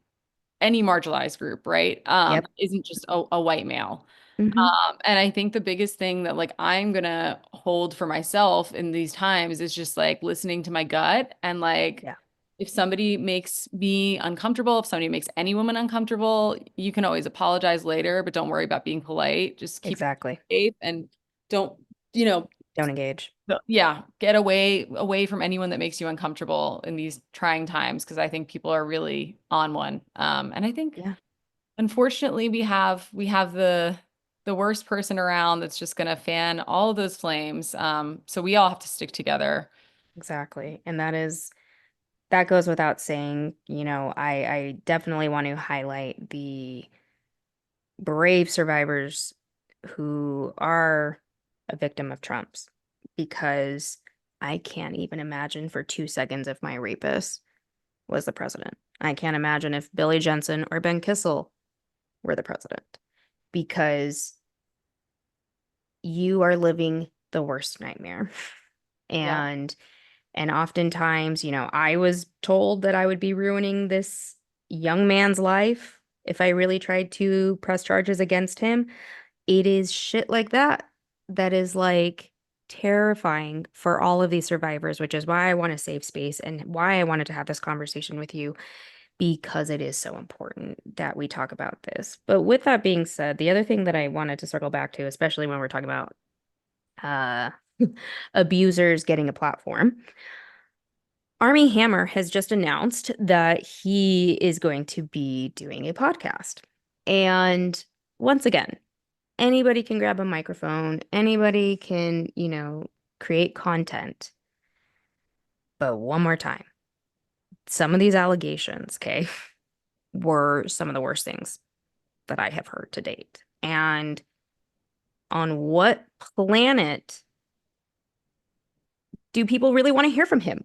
any marginalized group, right? Yep. Isn't just a white male. Hmm. And I think the biggest thing that like I'm gonna hold for myself in these times is just like listening to my gut and like Yeah. if somebody makes me uncomfortable, if somebody makes any woman uncomfortable, you can always apologize later, but don't worry about being polite. Just keep it Exactly. safe and don't, you know, Don't engage. yeah, get away from anyone that makes you uncomfortable in these trying times because I think people are really on one. And I think Yeah, unfortunately, we have the worst person around that's just gonna fan all of those flames. So we all have to stick together. exactly. And that goes without saying, I definitely want to highlight the brave survivors who are a victim of Trump's because I can't even imagine for 2 seconds if my rapist was the president. I can't imagine if Billy Jensen or Ben Kissel were the president because you are living the worst nightmare. Yeah. And oftentimes, I was told that I would be ruining this young man's life if I really tried to press charges against him. It is shit like that that is like terrifying for all of these survivors, which is why I want to save space and why I wanted to have this conversation with you because it is so important that we talk about this. But with that being said, the other thing that I wanted to circle back to, especially when we're talking about uh abusers getting a platform. Army Hammer has just announced that he is going to be doing a podcast. And once again, anybody can grab a microphone, anybody can, create content. But one more time, some of these allegations, okay, were some of the worst things that I have heard to date. And on what planet do people really want to hear from him?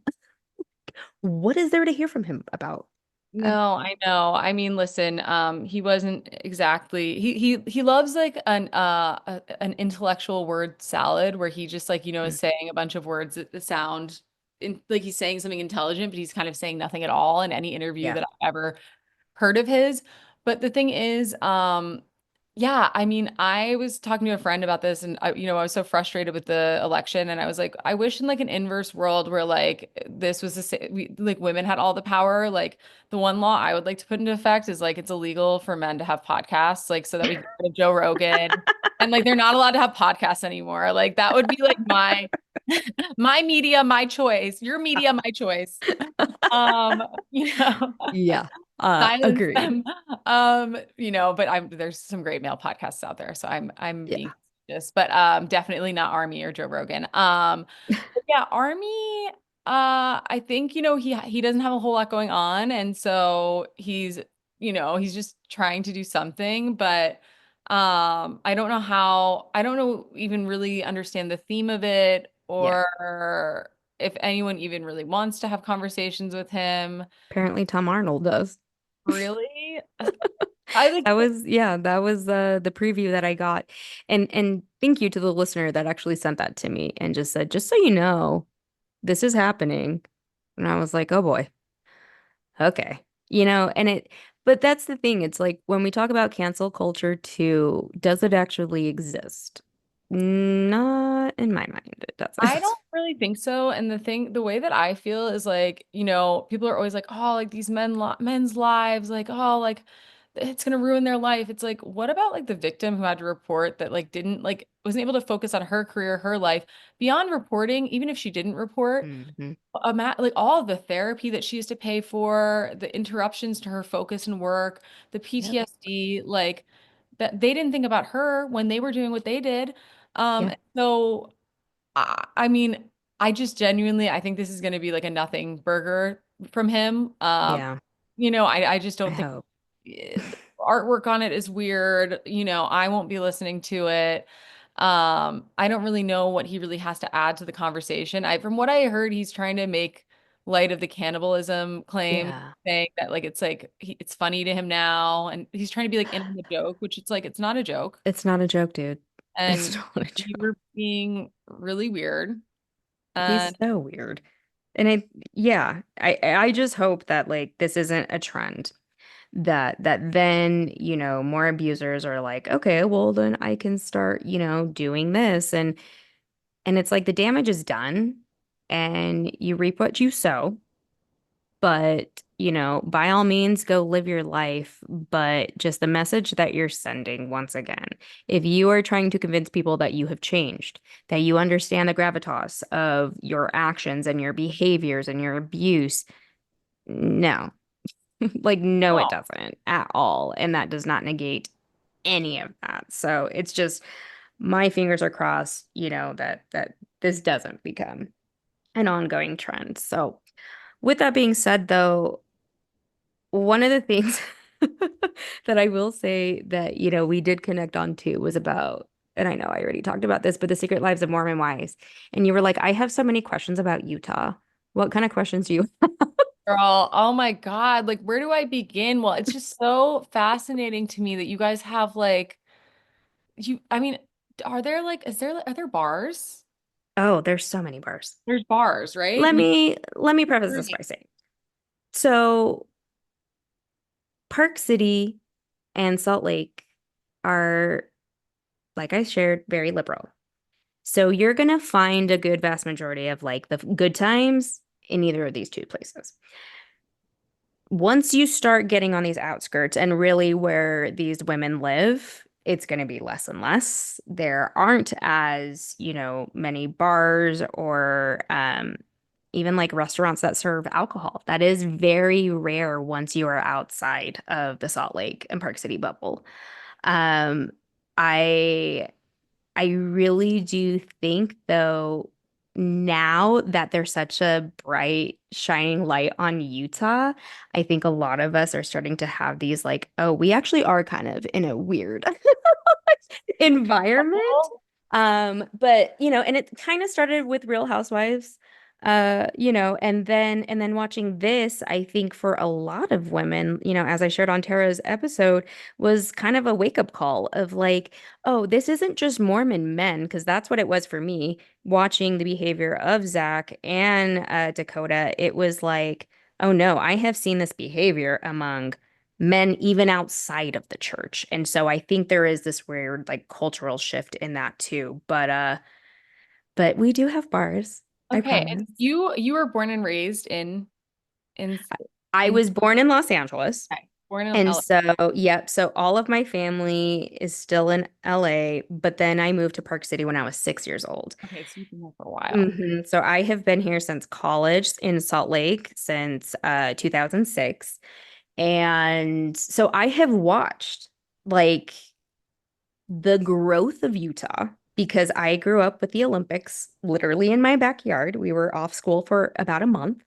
What is there to hear from him about? Uh, No, I know. I mean, listen, he wasn't exactly he loves like an intellectual word salad where he just like, is mm, saying a bunch of words that sound like he's saying something intelligent, but he's kind of saying nothing at all in any interview yeah. that I've ever heard of his. But the thing is, Yeah, I mean, I was talking to a friend about this and I was so frustrated with the election and I was like, I wish in like an inverse world where like this was like women had all the power. Like the one law I would like to put into effect is like it's illegal for men to have podcasts, like so that we can get rid of Joe Rogan and like they're not allowed to have podcasts anymore. Like that would be like my my media, my choice. Your media, my choice. Um, you know. Yeah. Silence Agreed. them. But there's some great male podcasts out there, so I'm being Yeah. facetious, but definitely not Army or Joe Rogan. But yeah, Army, I think, he doesn't have a whole lot going on, and so he's just trying to do something, but I don't know even really understand the theme of it Yeah. or if anyone even really wants to have conversations with him. Apparently Tom Arnold does. Really? I like, That was the preview that I got. And thank you to the listener that actually sent that to me and just said, just so you know, this is happening. And I was like, oh boy, okay. But that's the thing. It's like when we talk about cancel culture too, does it actually exist? Not in my mind, it I doesn't. don't really think so. And the way that I feel is like, people are always like, oh, like these men's lives, like, oh, like it's gonna ruin their life. It's like, what about like the victim who had to report that like didn't like wasn't able to focus on her career, her life beyond reporting, even if she didn't report, Hmm. like all of the therapy that she used to pay for, the interruptions to her focus and work, the Yep. PTSD, like that they didn't think about her when they were doing what they did. Yeah. So I mean, I just genuinely, I think this is going to be like a nothing burger from him. Yeah. I just I don't think hope. the artwork on it is weird. I won't be listening to it. I don't really know what he really has to add to the conversation. From what I heard, he's trying to make light of the cannibalism claim, Yeah. saying that it's funny to him now, and he's trying to be like in on the joke, which it's like it's not a joke, It's not a joke, dude. It's and not a you joke. were being really weird. He's And so weird. And I just hope that like this isn't a trend that then, more abusers are like, okay, well then I can start, doing this and it's like the damage is done and you reap what you sow. But, by all means, go live your life. But just the message that you're sending, once again, if you are trying to convince people that you have changed, that you understand the gravitas of your actions and your behaviors and your abuse, no, like, no, it oh, doesn't at all. And that does not negate any of that. So it's just my fingers are crossed, that this doesn't become an ongoing trend. So, with that being said, though, one of the things that I will say that, we did connect on too was about, and I know I already talked about this, but the Secret Lives of Mormon Wives. And you were like, I have so many questions about Utah. What kind of questions do you? girl, oh my God. Like, where do I begin? Well, it's just so fascinating to me that you guys have I mean, are there bars? Oh, there's so many bars. There's bars, right? Let Like, me let me preface where are this they? by saying, so Park City and Salt Lake are, like I shared, very liberal. So you're gonna find a good vast majority of like the good times in either of these two places. Once you start getting on these outskirts and really where these women live, it's going to be less and less. There aren't as, many bars or even like restaurants that serve alcohol. That is very rare once you are outside of the Salt Lake and Park City bubble. Um, I I really do think, though, now that there's such a bright, shining light on Utah, I think a lot of us are starting to have these like, oh, we actually are kind of in a weird environment. But and it kind of started with Real Housewives, and then watching this, I think for a lot of women, as I shared on Tara's episode, was kind of a wake-up call of like, oh, this isn't just Mormon men, because that's what it was for me watching the behavior of Zach and Dakota. It was like, oh no, I have seen this behavior among men even outside of the church. And so I think there is this weird like cultural shift in that too. But we do have bars, I Okay, and promise. you were born and raised in I in was born in Los Angeles. okay, born in And LA. so, yep, so all of my family is still in LA, but then I moved to Park City when I was 6 years old. Okay, so you've been there for a while. So I have been here since college in Salt Lake since 2006. And so I have watched like the growth of Utah because I grew up with the Olympics literally in my backyard. We were off school for about a month.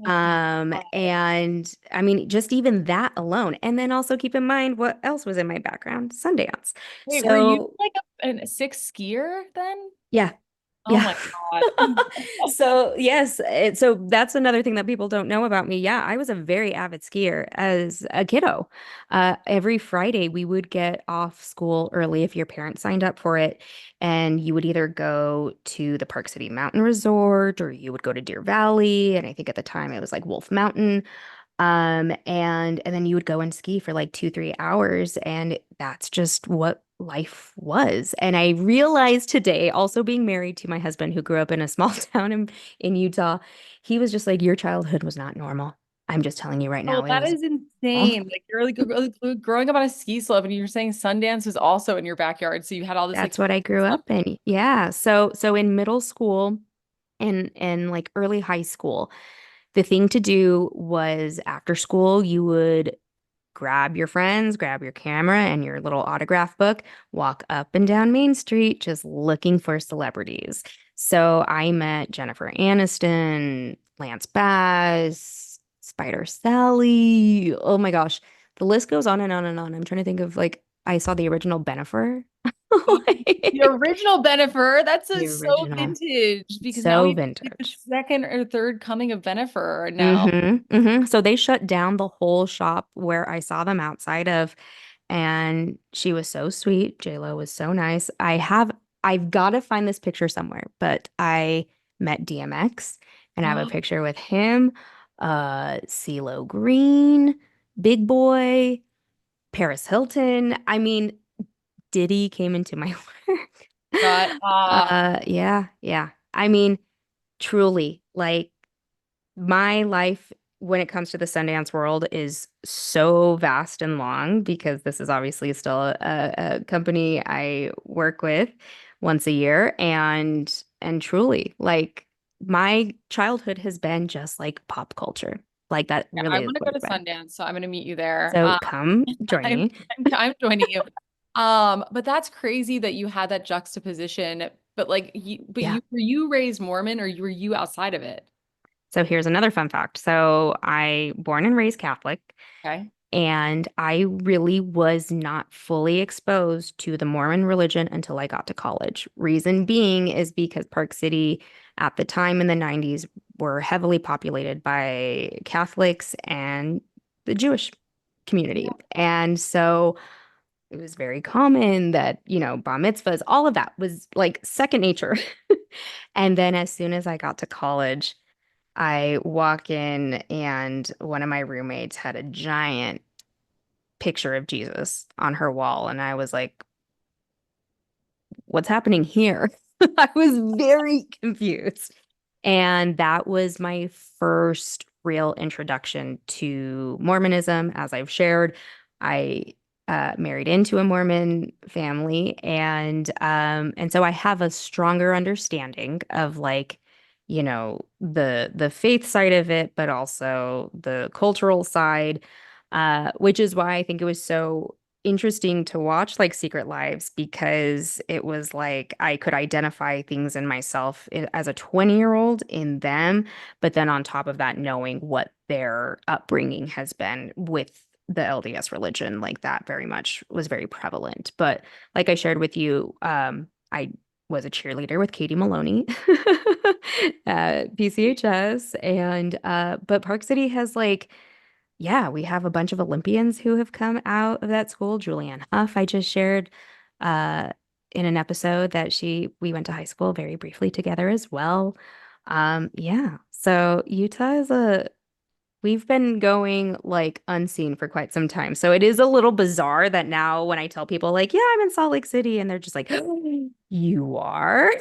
Oh my God. And I mean, just even that alone. And then also keep in mind what else was in my background, Sundance. Wait, were you So like a six skier then? yeah, Oh yeah. my God. So yes, so that's another thing that people don't know about me. Yeah, I was a very avid skier as a kiddo. Every Friday we would get off school early if your parents signed up for it, and you would either go to the Park City Mountain Resort or you would go to Deer Valley, and I think at the time it was like Wolf Mountain. And then you would go and ski for like 2, 3 hours, and that's just what life was. And I realized today, also being married to my husband who grew up in a small town in Utah, he was just like, your childhood was not normal. I'm just telling you right Oh, now, it that was is normal. insane. Like you're like growing up on a ski slope and you're saying Sundance was also in your backyard. So you had all this like That's what I grew stuff. up in. Yeah. So in middle school and like early high school, the thing to do was after school, you would grab your friends, grab your camera and your little autograph book, walk up and down Main Street just looking for celebrities. So I met Jennifer Aniston, Lance Bass, Spider Sally. Oh my gosh. The list goes on and on and on. I'm trying to think of like I saw the original Benifer. The Like, original Bennifer, that's the so original. vintage because now So we have like the vintage. second or third coming of Bennifer now. So they shut down the whole shop where I saw them outside of, and she was so sweet. Lo was so nice. I've got to find this picture somewhere, but I met DMX and I have a picture with him, CeeLo Green, Big Boy, Paris Hilton. I mean, Diddy came into my work. Got Yeah, yeah. I mean, truly, like my life when it comes to the Sundance world is so vast and long because this is obviously still a company I work with once a year and truly like my childhood has been just like pop culture. Like that yeah, I really is want to what go to it's been. Sundance, so I'm going to meet you there. So come join I'm, me. I'm joining you. But that's crazy that you had that juxtaposition. But like Yeah. you were you raised Mormon or were you outside of it? So here's another fun fact. So I born and raised Catholic. Okay. And I really was not fully exposed to the Mormon religion until I got to college. Reason being is because Park City at the time in the 90s were heavily populated by Catholics and the Jewish community. And so it was very common that, bar mitzvahs, all of that was like second nature. And then as soon as I got to college, I walk in and one of my roommates had a giant picture of Jesus on her wall. And I was like, what's happening here? I was very confused. And that was my first real introduction to Mormonism. As I've shared, I married into a Mormon family, and so I have a stronger understanding of like, the faith side of it, but also the cultural side, which is why I think it was so interesting to watch like Secret Lives because it was like I could identify things in myself as a 20-year-old in them, but then on top of that, knowing what their upbringing has been with the LDS religion, like that very much was very prevalent. But like I shared with you, I was a cheerleader with Katie Maloney at PCHS, and but Park City has like yeah, we have a bunch of Olympians who have come out of that school. Julianne Hough, I just shared uh, in an episode that we went to high school very briefly together as well. Yeah. So Utah is We've been going like unseen for quite some time. So it is a little bizarre that now when I tell people like, yeah, I'm in Salt Lake City, and they're just like, you are?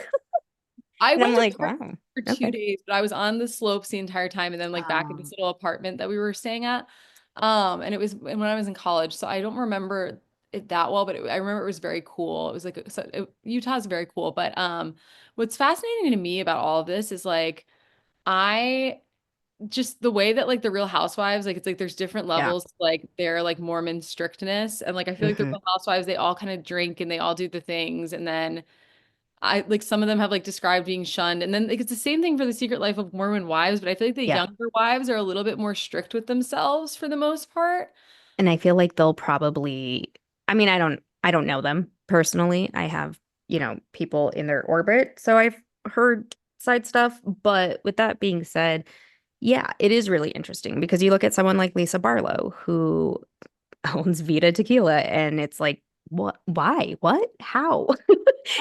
I And I'm went to like, Paris wow, for two okay. days, but I was on the slopes the entire time and then like back in this Um, little apartment that we were staying at. And it was when I was in college, so I don't remember it that well, but I remember it was very cool. It was like Utah's very cool, but what's fascinating to me about all of this is like I just the way that like the Real Housewives, like it's like there's different yeah. levels to, like their like Mormon strictness, and like I feel like the Hmm. Real Housewives they all kind of drink and they all do the things, and then I like some of them have like described being shunned. And then like it's the same thing for the Secret Life of Mormon Wives, but I feel like the Yeah. younger wives are a little bit more strict with themselves for the most part. And I feel like they'll probably, I mean, I don't know them personally. I have, people in their orbit. So I've heard side stuff. But with that being said, yeah, it is really interesting because you look at someone like Lisa Barlow, who owns Vita Tequila, and it's like, what, why, what, how?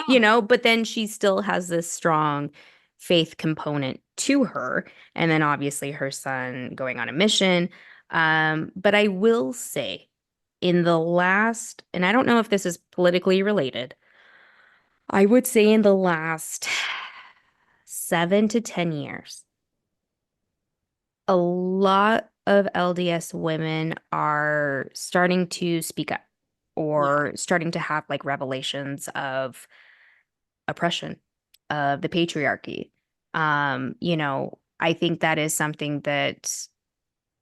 Oh. But then she still has this strong faith component to her. And then obviously her son going on a mission. But I will say, in the last, and I don't know if this is politically related, I would say in the last 7 to 10 years, a lot of LDS women are starting to speak up Yeah. or starting to have like revelations of oppression, of the patriarchy. I think that is something that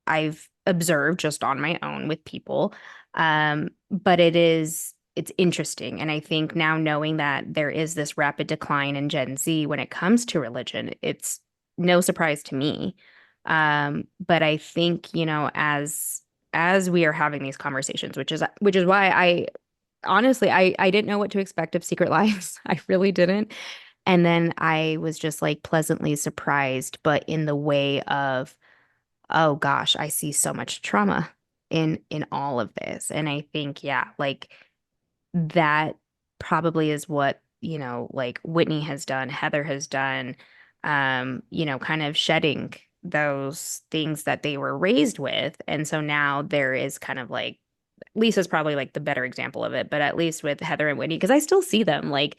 I've observed just on my own with people. But it's interesting. And I think now knowing that there is this rapid decline in Gen Z when it comes to religion, it's no surprise to me. But I think, as we are having these conversations, which is why I honestly I didn't know what to expect of Secret Lives. I really didn't. And then I was just like pleasantly surprised, but in the way of, oh gosh, I see so much trauma in all of this. And I think, yeah, like that probably is what, like Whitney has done, Heather has done, kind of shedding those things that they were raised with. And so now there is kind of like Lisa's probably like the better example of it, but at least with Heather and Whitney, because I still see them like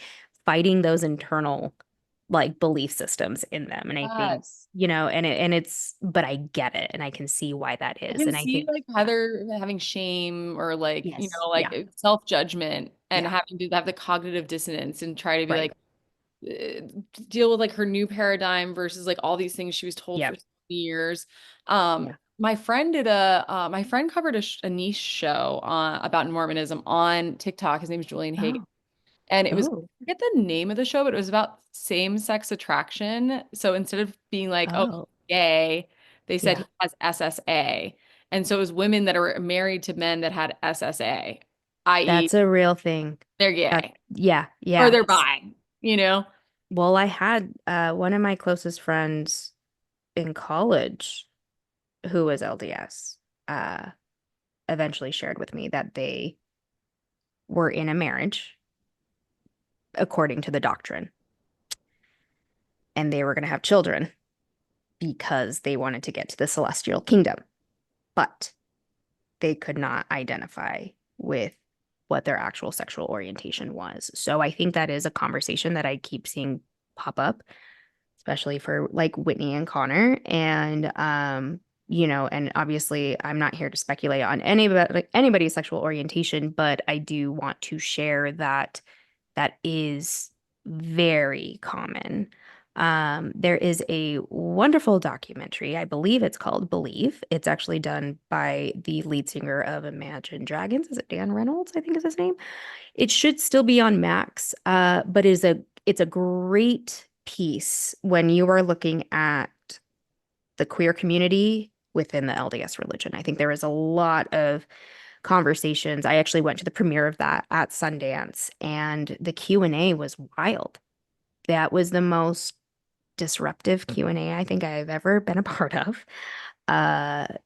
fighting those internal like belief systems in them. And I think, Yes. but I get it and I can see why that I is. can And I see think, like yeah, Heather having shame or like, yes, like yeah, self-judgment and yeah, having to have the cognitive dissonance and try to be right. like uh, deal with like her new paradigm versus like all these things she was told for Yep. so many years. Yeah. My friend covered a niche show about Mormonism on TikTok. His name is Julian Hagen. Oh, And it was, oh, I forget the name of the show, but it was about same-sex attraction. So instead of being like, oh, he's oh, gay, they said yeah. he has SSA. And so it was women that are married to men that had SSA, i.e., That's a real thing. they're That, gay yeah, or yeah. they're bi. Well, I had one of my closest friends in college who was LDS, uh, eventually shared with me that they were in a marriage according to the doctrine, and they were going to have children because they wanted to get to the celestial kingdom, but they could not identify with what their actual sexual orientation was. So I think that is a conversation that I keep seeing pop up, especially for like Whitney and Connor. And obviously I'm not here to speculate on anybody's sexual orientation, but I do want to share that that is very common. There is a wonderful documentary. I believe it's called Believe. It's actually done by the lead singer of Imagine Dragons. Is it Dan Reynolds? I think is his name. It should still be on Max, but it's a great piece when you are looking at the queer community within the LDS religion. I think there is a lot of conversations. I actually went to the premiere of that at Sundance, and the Q&A was wild. That was the most disruptive Q&A I think I've ever been a part of. And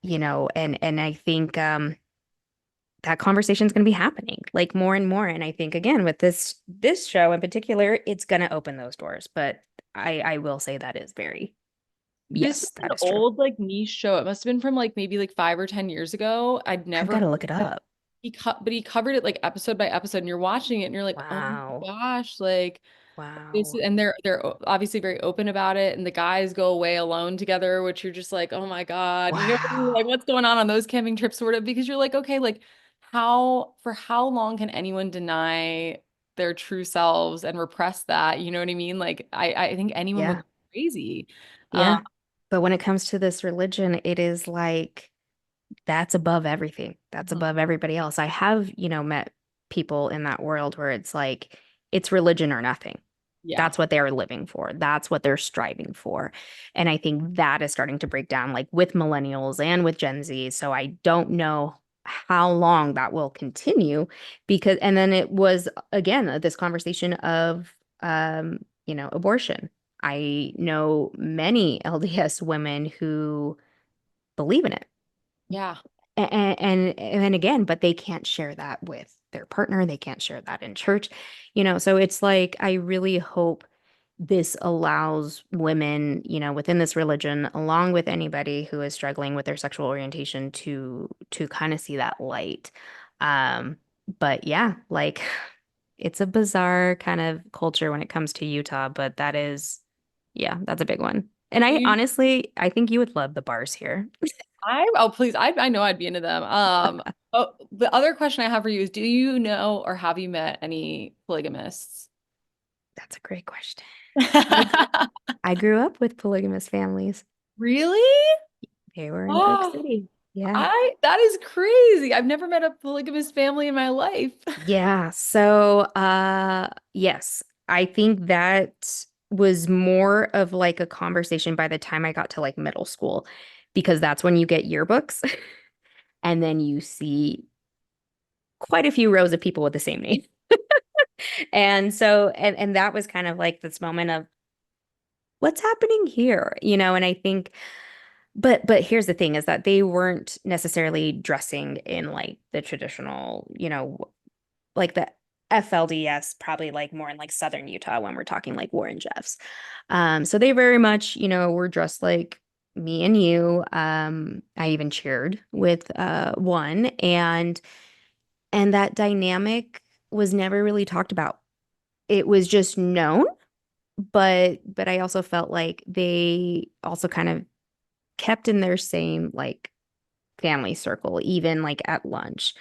I think that conversation is going to be happening like more and more. And I think again with this show in particular, it's going to open those doors. But I will say that is very This is Yes, an that is true. old like niche show. It must have been from like maybe like 5 or 10 years ago. I'd I've never got heard to look it of it. up. But he covered it like episode by episode, and you're watching it, and you're like, oh my Wow. gosh, like this, Wow. and they're obviously very open about it, and the guys go away alone together, which you're just like, oh my God, you know what I mean? Like Wow. what's going on those camping trips, sort of, because you're like, okay, like how long can anyone deny their true selves and repress that? You know what I mean? Like I think anyone would Yeah. go crazy. Um, Yeah. But when it comes to this religion, it is like that's above everything. That's mhm. above everybody else. I have, met people in that world where it's like it's religion or nothing. Yeah. That's what they're living for. That's what they're striving for. And I think that is starting to break down like with millennials and with Gen Z. So I don't know how long that will continue because and then it was again this conversation of abortion. I know many LDS women who believe in it. Yeah. And then again, but they can't share that with their partner. They can't share that in church, So it's like I really hope this allows women, within this religion, along with anybody who is struggling with their sexual orientation, to kind of see that light. Um, but yeah, like it's a bizarre kind of culture when it comes to Utah, but yeah, that's a big one. And Do I you honestly, I think you would love the bars here. oh please, I know I'd be into them. Oh, the other question I have for you is, do you know or have you met any polygamists? That's a great question. I grew I grew up with polygamous families. Really? They were in Park Oh, City. Yeah. I that is crazy. I've never met a polygamous family in my life. Yeah. So, yes, I think that was more of like a conversation by the time I got to like middle school, because that's when you get yearbooks and then you see quite a few rows of people with the same name. And so, and that was kind of like this moment of what's happening here, and I think but here's the thing is that they weren't necessarily dressing in like the traditional, like the FLDS, probably like more in like Southern Utah when we're talking like Warren Jeffs. So they very much, were dressed like me and you. I even cheered with one and that dynamic was never really talked about. It was just known, but I also felt like they also kind of kept in their same like family circle, even like at lunch.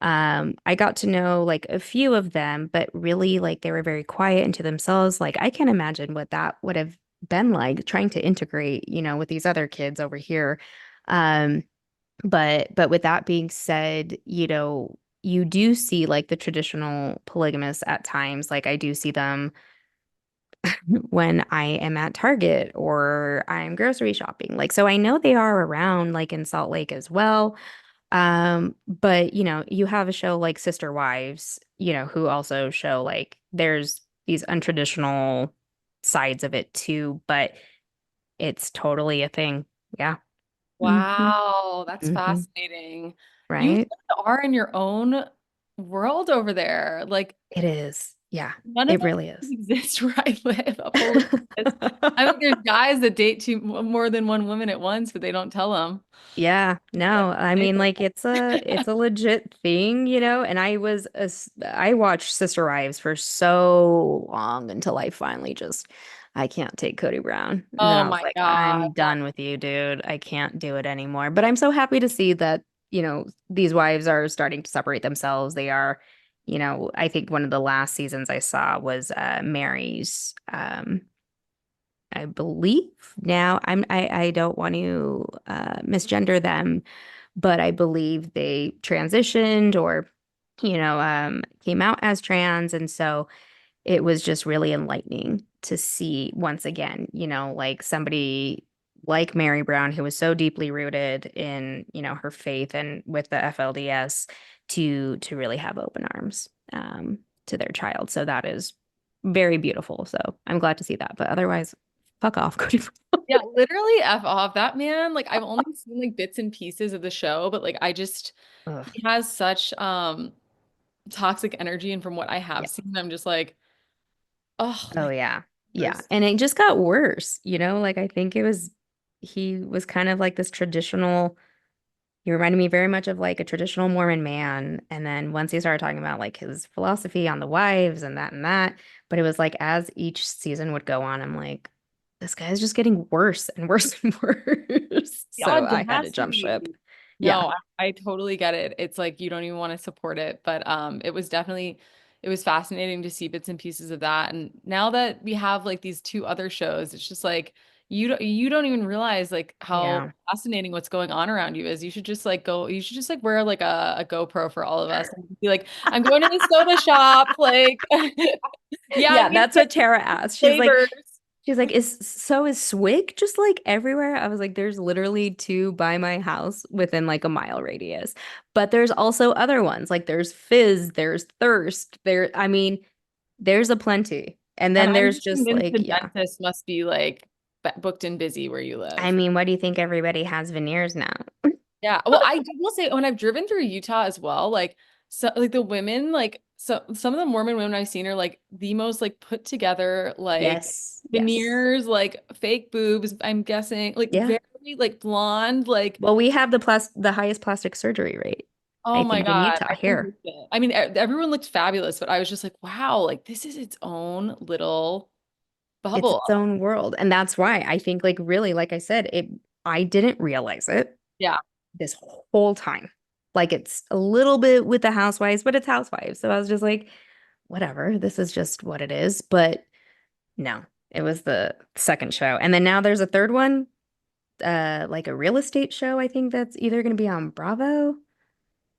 I got to know like a few of them, but really like they were very quiet into themselves. Like I can't imagine what that would have been like trying to integrate, with these other kids over here. Um, but with that being said, you do see like the traditional polygamists at times. Like I do see them when I am at Target or I'm grocery shopping. Like so I know they are around like in Salt Lake as well. But you have a show like Sister Wives, who also show like there's these untraditional sides of it too, but it's totally a thing. Yeah. Hmm. Wow, that's Hmm. fascinating. You Right? are in your own world over there. Like It is. Yeah, none of it those really is. things exist where I live. A polygamist. I think there's guys that date more than one woman at once, but they don't tell them. Yeah, no, I mean like it's a legit thing, and I watched Sister Wives for so long until I finally just I can't take Cody Brown. And then Oh I was my like, God. I'm done with you, dude. I can't do it anymore. But I'm so happy to see that, these wives are starting to separate themselves. They are, I think one of the last seasons I saw was Mary's I believe now I don't want to misgender them, but I believe they transitioned or came out as trans, and so it was just really enlightening to see once again, like somebody like Mary Brown who was so deeply rooted in, her faith and with the FLDS to really have open arms to their child. So that is very beautiful. So I'm glad to see that. But otherwise, fuck off, Cody. Yeah, literally F off that man. Like I've only seen like bits and pieces of the show, but like I just Ugh. he has such toxic energy, and from what I have Yeah. seen, I'm just like, oh Oh my yeah. Yeah. goodness. And it just got worse, like I think it was he was kind of like this traditional, he reminded me very much of like a traditional Mormon man. And then once he started talking about like his philosophy on the wives and that, but it was like as each season would go on, I'm like, this guy's just getting worse and worse and worse. The So I had to jump audacity. ship. Yeah. No, I totally get it. It's like you don't even want to support it, but it was fascinating to see bits and pieces of that. And now that we have like these two other shows, it's just like you don't even realize like how Yeah. fascinating what's going on around you is. You should just like wear like a GoPro for all of us and be like, I'm going to the soda shop, like yeah, I'm Yeah, gonna that's get what Tara asked. flavors. Is Swig just like everywhere? I was like, there's literally two by my house within like a mile radius. But there's also other ones. Like there's Fizz, there's Thirst, I mean, there's a plenty. And And then I'm there's just just convinced like, the yeah. dentist must be like booked and busy where you I live. mean, what do you think everybody has veneers now? Yeah. Well, will say when I've driven through Utah as well, like so like the women, like so some of the Mormon women I've seen are like the most like put together, like Yes, yes. veneers, like fake boobs, I'm guessing, like Yeah. very like blonde, like Well, we have the highest plastic surgery rate, oh I my think, in God, Utah I couldn't here. believe it. I mean, everyone looked fabulous, but I was just like, wow, like this is its own little It's bubble. its own world. And that's why I think like really, like I said, I didn't realize it Yeah. this whole time. Like it's a little bit with the housewives, but it's housewives. So I was just like, whatever, this is just what it is. But no, it was the second show. And then now there's a third one, like a real estate show, I think that's either going to be on Bravo.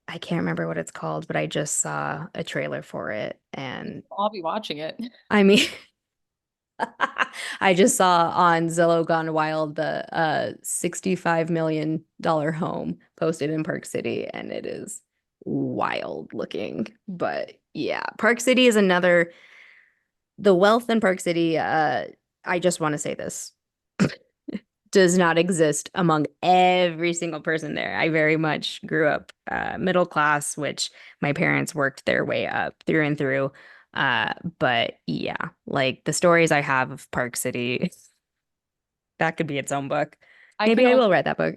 I can't remember what it's called, but I just saw a trailer for it. And I'll be watching it. I mean, I just saw on Zillow Gone Wild the $65 million home posted in Park City, and it is wild looking. But yeah, Park City is another, the wealth in Park City, I just want to say this does not exist among every single person there. I very much grew up middle class, which my parents worked their way up through and through. But yeah, like the stories I have of Park City, that could be its own book. I can Maybe I only will write that book.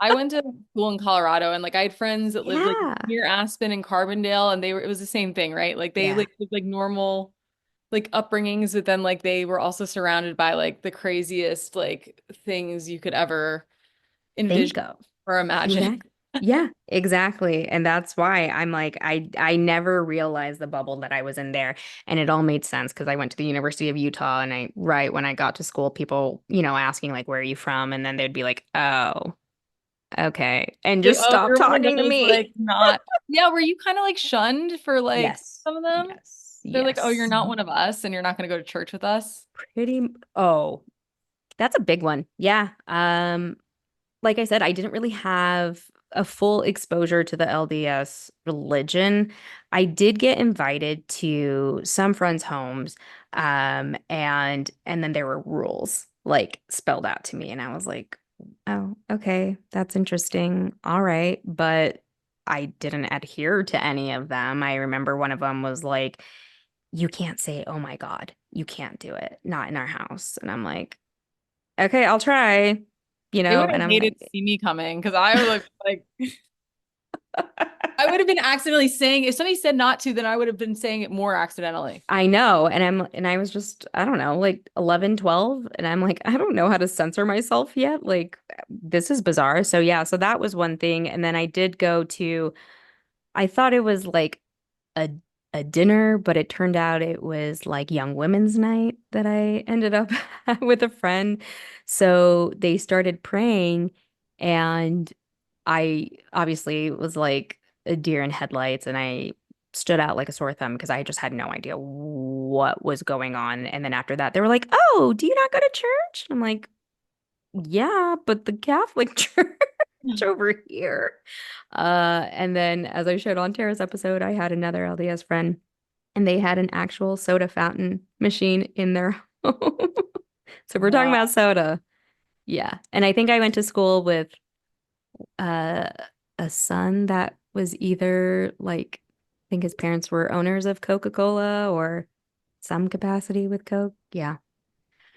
I went to school in Colorado and like I had friends that lived like Yeah. near Aspen and Carbondale and it was the same thing, right? Like they Yeah. like lived like normal like upbringings, but then like they were also surrounded by like the craziest like things you could ever envision Think of. or imagine. Exactly. Yeah, exactly. And that's why I'm like, I never realized the bubble that I was in there. And it all made sense because I went to the University of Utah and right when I got to school, people, asking like, where are you from? And then they'd be like, oh, okay. And Like, just oh, stop you're one of talking to those like me. not yeah, were you kind of like shunned for like Yes. some of them? Yes. They're like, oh, you're Yes. not one of us and you're not going to go to church with us. Oh, that's a big one. Yeah. Like I said, I didn't really have a full exposure to the LDS religion. I did get invited to some friends' homes, and then there were rules like spelled out to me, and I was like, oh, okay, that's interesting. All right, but I didn't adhere to any of them. I remember one of them was like, you can't say, oh my God, you can't do it, not in our house. And I'm like, okay, I'll try, They would and have I'm hated to like, see me coming because I would have like I would have been accidentally saying, if somebody said not to, then I would have been saying it more accidentally. I know. And I was just, I don't know, like 11, 12, and I'm like, I don't know how to censor myself yet. Like this is bizarre. So yeah, so that was one thing. And then I did go to, I thought it was like a a dinner, but it turned out it was like young women's night that I ended up with a friend. So they started praying, and I obviously was like a deer in headlights, and I stood out like a sore thumb because I just had no idea what was going on. And then after that, they were like, "Oh, do you not go to church?" I'm like, "Yeah, but the Catholic church over here." And then as I shared on Tara's episode, I had another LDS friend, and they had an actual soda fountain machine in their home. So if we're talking Wow. about soda. Yeah. And I think I went to school with uh, a son that was either like, I think his parents were owners of Coca-Cola or some capacity with Coke. Yeah.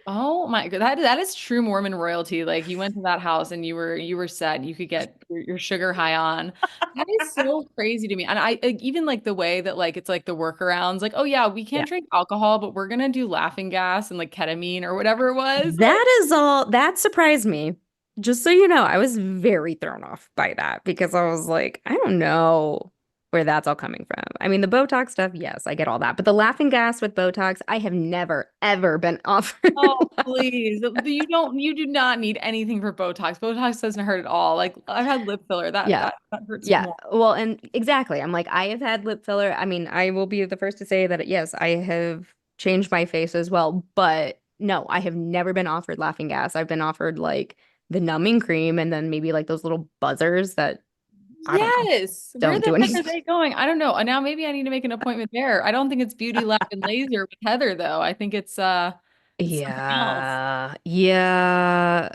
Oh my God, that is true Mormon royalty. Like you went to that house and you were set. You could get your sugar high on. That is so crazy to me. And I like, even like the way that like it's like the workarounds, like, oh yeah, we Yeah. can't drink alcohol, but we're gonna do laughing gas and like ketamine or whatever it was. Like, That is all that surprised me. Just so you know, I was very thrown off by that because I was like, I don't know where that's all coming from. I mean, the Botox stuff, yes, I get all that. But the laughing gas with Botox, I have never, ever been offered. oh please. You do not need anything for Botox. Botox doesn't hurt at all. Like I've had lip filler. That Yeah. that, that hurts Yeah. more. Well, and exactly. I'm like, I have had lip filler. I mean, I will be the first to say that, yes, I have changed my face as well. But no, I have never been offered laughing gas. I've been offered like the numbing cream and then maybe like those little buzzers that I don't know, Yes. Where don't the do heck are anything. they going? I don't know. And now maybe I need to make an appointment there. I don't think it's Beauty Lab and Laser with Heather though. I think it's something else. Yeah. Yeah.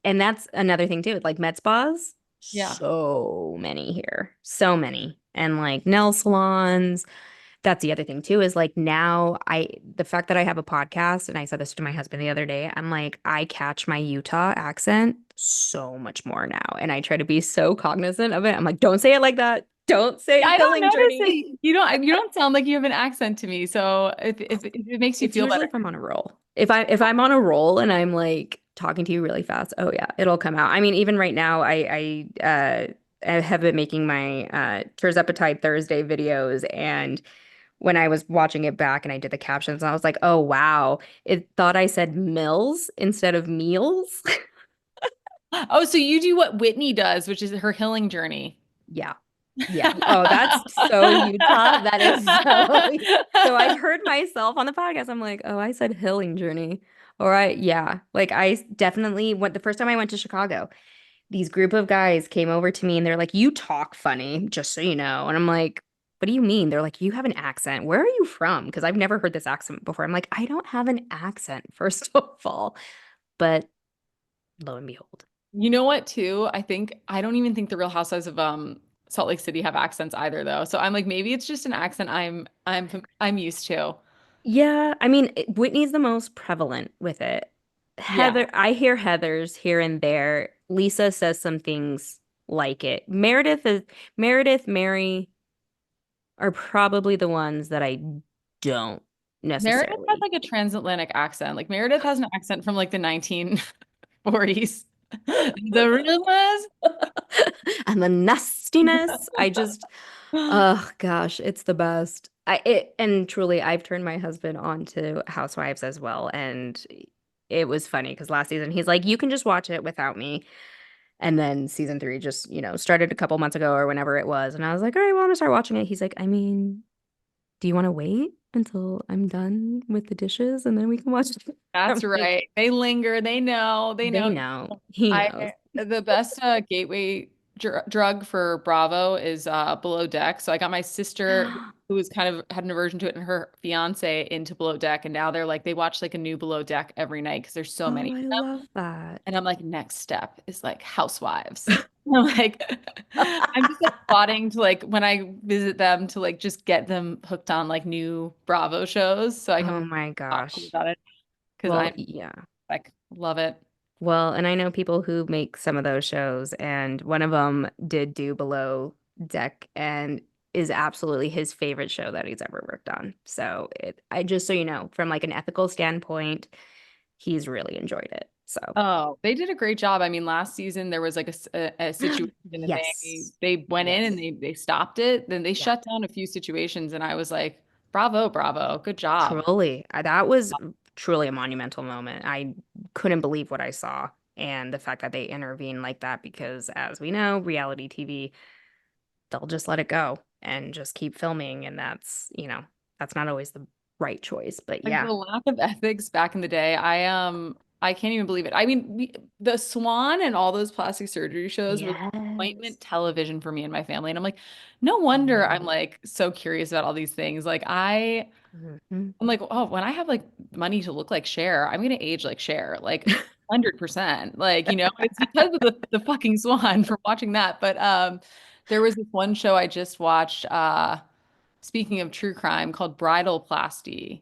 And that's another thing too. Like med spas, Yeah. so many here, so many. And like nail salons. That's the other thing too, is like now the fact that I have a podcast, and I said this to my husband the other day, I'm like, I catch my Utah accent so much more now. And I try to be so cognizant of it. I'm like, don't say it like that. Don't say I don't healing notice journey. it. You don't sound like you have an accent to me. So if it makes you It's feel usually better. if I'm on a roll. If I'm on a roll and I'm like talking to you really fast, oh yeah, it'll come out. I mean, even right now, I have been making my Tears Appetite Thursday videos, and when I was watching it back and I did the captions, I was like, oh wow, it thought I said mills instead of meals. Oh, so you do what Whitney does, which is her healing journey. Yeah. Yeah. Oh, that's so Utah. That is so. So I heard myself on the podcast. I'm like, oh, I said healing journey. All right. Yeah. Like I definitely went the first time I went to Chicago. These group of guys came over to me and they're like, you talk funny, just so you know. And I'm like, what do you mean? They're like, you have an accent. Where are you from? Because I've never heard this accent before. I'm like, I don't have an accent, first of all. But lo and behold. You know what, too? I don't even think the Real Housewives of Salt Lake City have accents either, though. So I'm like, maybe it's just an accent I'm used to. Yeah, I mean, Whitney's the most prevalent with it. Yeah. I hear Heather's here and there. Lisa says some things like it. Meredith, Mary are probably the ones that I don't Meredith has necessarily. like a transatlantic accent. Like Meredith has an accent from like the 1940s. The rumors. And the nastiness, oh gosh, it's the best. And truly, I've turned my husband on to Housewives as well, and it was funny because last season he's like, "You can just watch it without me." And then season three just, started a couple months ago or whenever it was. And I was like, all right, well, I'm gonna start watching it. He's like, I mean, do you want to wait until I'm done with the dishes and then we can watch it? That's I'm like, right. They linger. They know. They they know. know. He knows. The best gateway drug for Bravo is Below Deck. So I got my sister who was kind of had an aversion to it and her fiance into Below Deck, and now they watch like a new Below Deck every night because there's so Oh, many I of them. love that. And I'm like, next step is like Housewives. I'm like, I'm just like plotting to like when I visit them to like just get them hooked on like new Bravo shows so I Oh can my talk to them gosh. about it because Well, I'm yeah. like love it. Well, and I know people who make some of those shows, and one of them did do Below Deck and is absolutely his favorite show that he's ever worked on. So I just so you know, from like an ethical standpoint, he's really enjoyed it. So Oh, they did a great job. I mean, last season there was like a situation and yes, they went in and yes, they stopped it. Then they yeah, shut down a few situations, and I was like, bravo, bravo, good job. truly, that was truly a monumental moment. I couldn't believe what I saw. And the fact that they intervened like that, because as we know, reality TV they'll just let it go and just keep filming. And that's not always the right choice. But Like yeah. the lack of ethics back in the day, I can't even believe it. I mean, the Swan and all those plastic surgery shows were Yes. appointment television for me and my family, and I'm like, no wonder I'm like so curious about all these things. Like Mhm. I'm like, oh, when I have like money to look like Cher, I'm gonna age like Cher, like 100%. Like, it's because of the fucking Swan from watching that. But there was this one show I just watched, speaking of true crime, called Bridal Plasty.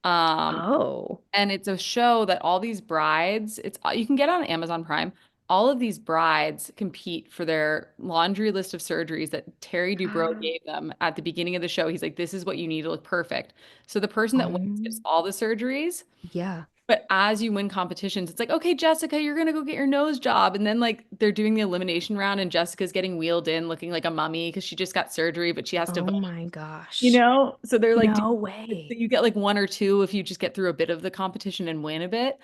Oh. And it's a show that all these brides, it's you can get it on Amazon Prime. All of these brides compete for their laundry list of surgeries that Terry Dubrow gave them at the beginning of the show. He's like, this is what you need to look perfect. So the person that wins gets Um, all the surgeries. yeah. But as you win competitions, it's like, okay, Jessica, you're gonna go get your nose job. And then like they're doing the elimination round and Jessica's getting wheeled in looking like a mummy because she just got surgery, but she has to Oh vote, my gosh. So they're like, No so way. you get like one or two if you just get through a bit of the competition and win a bit.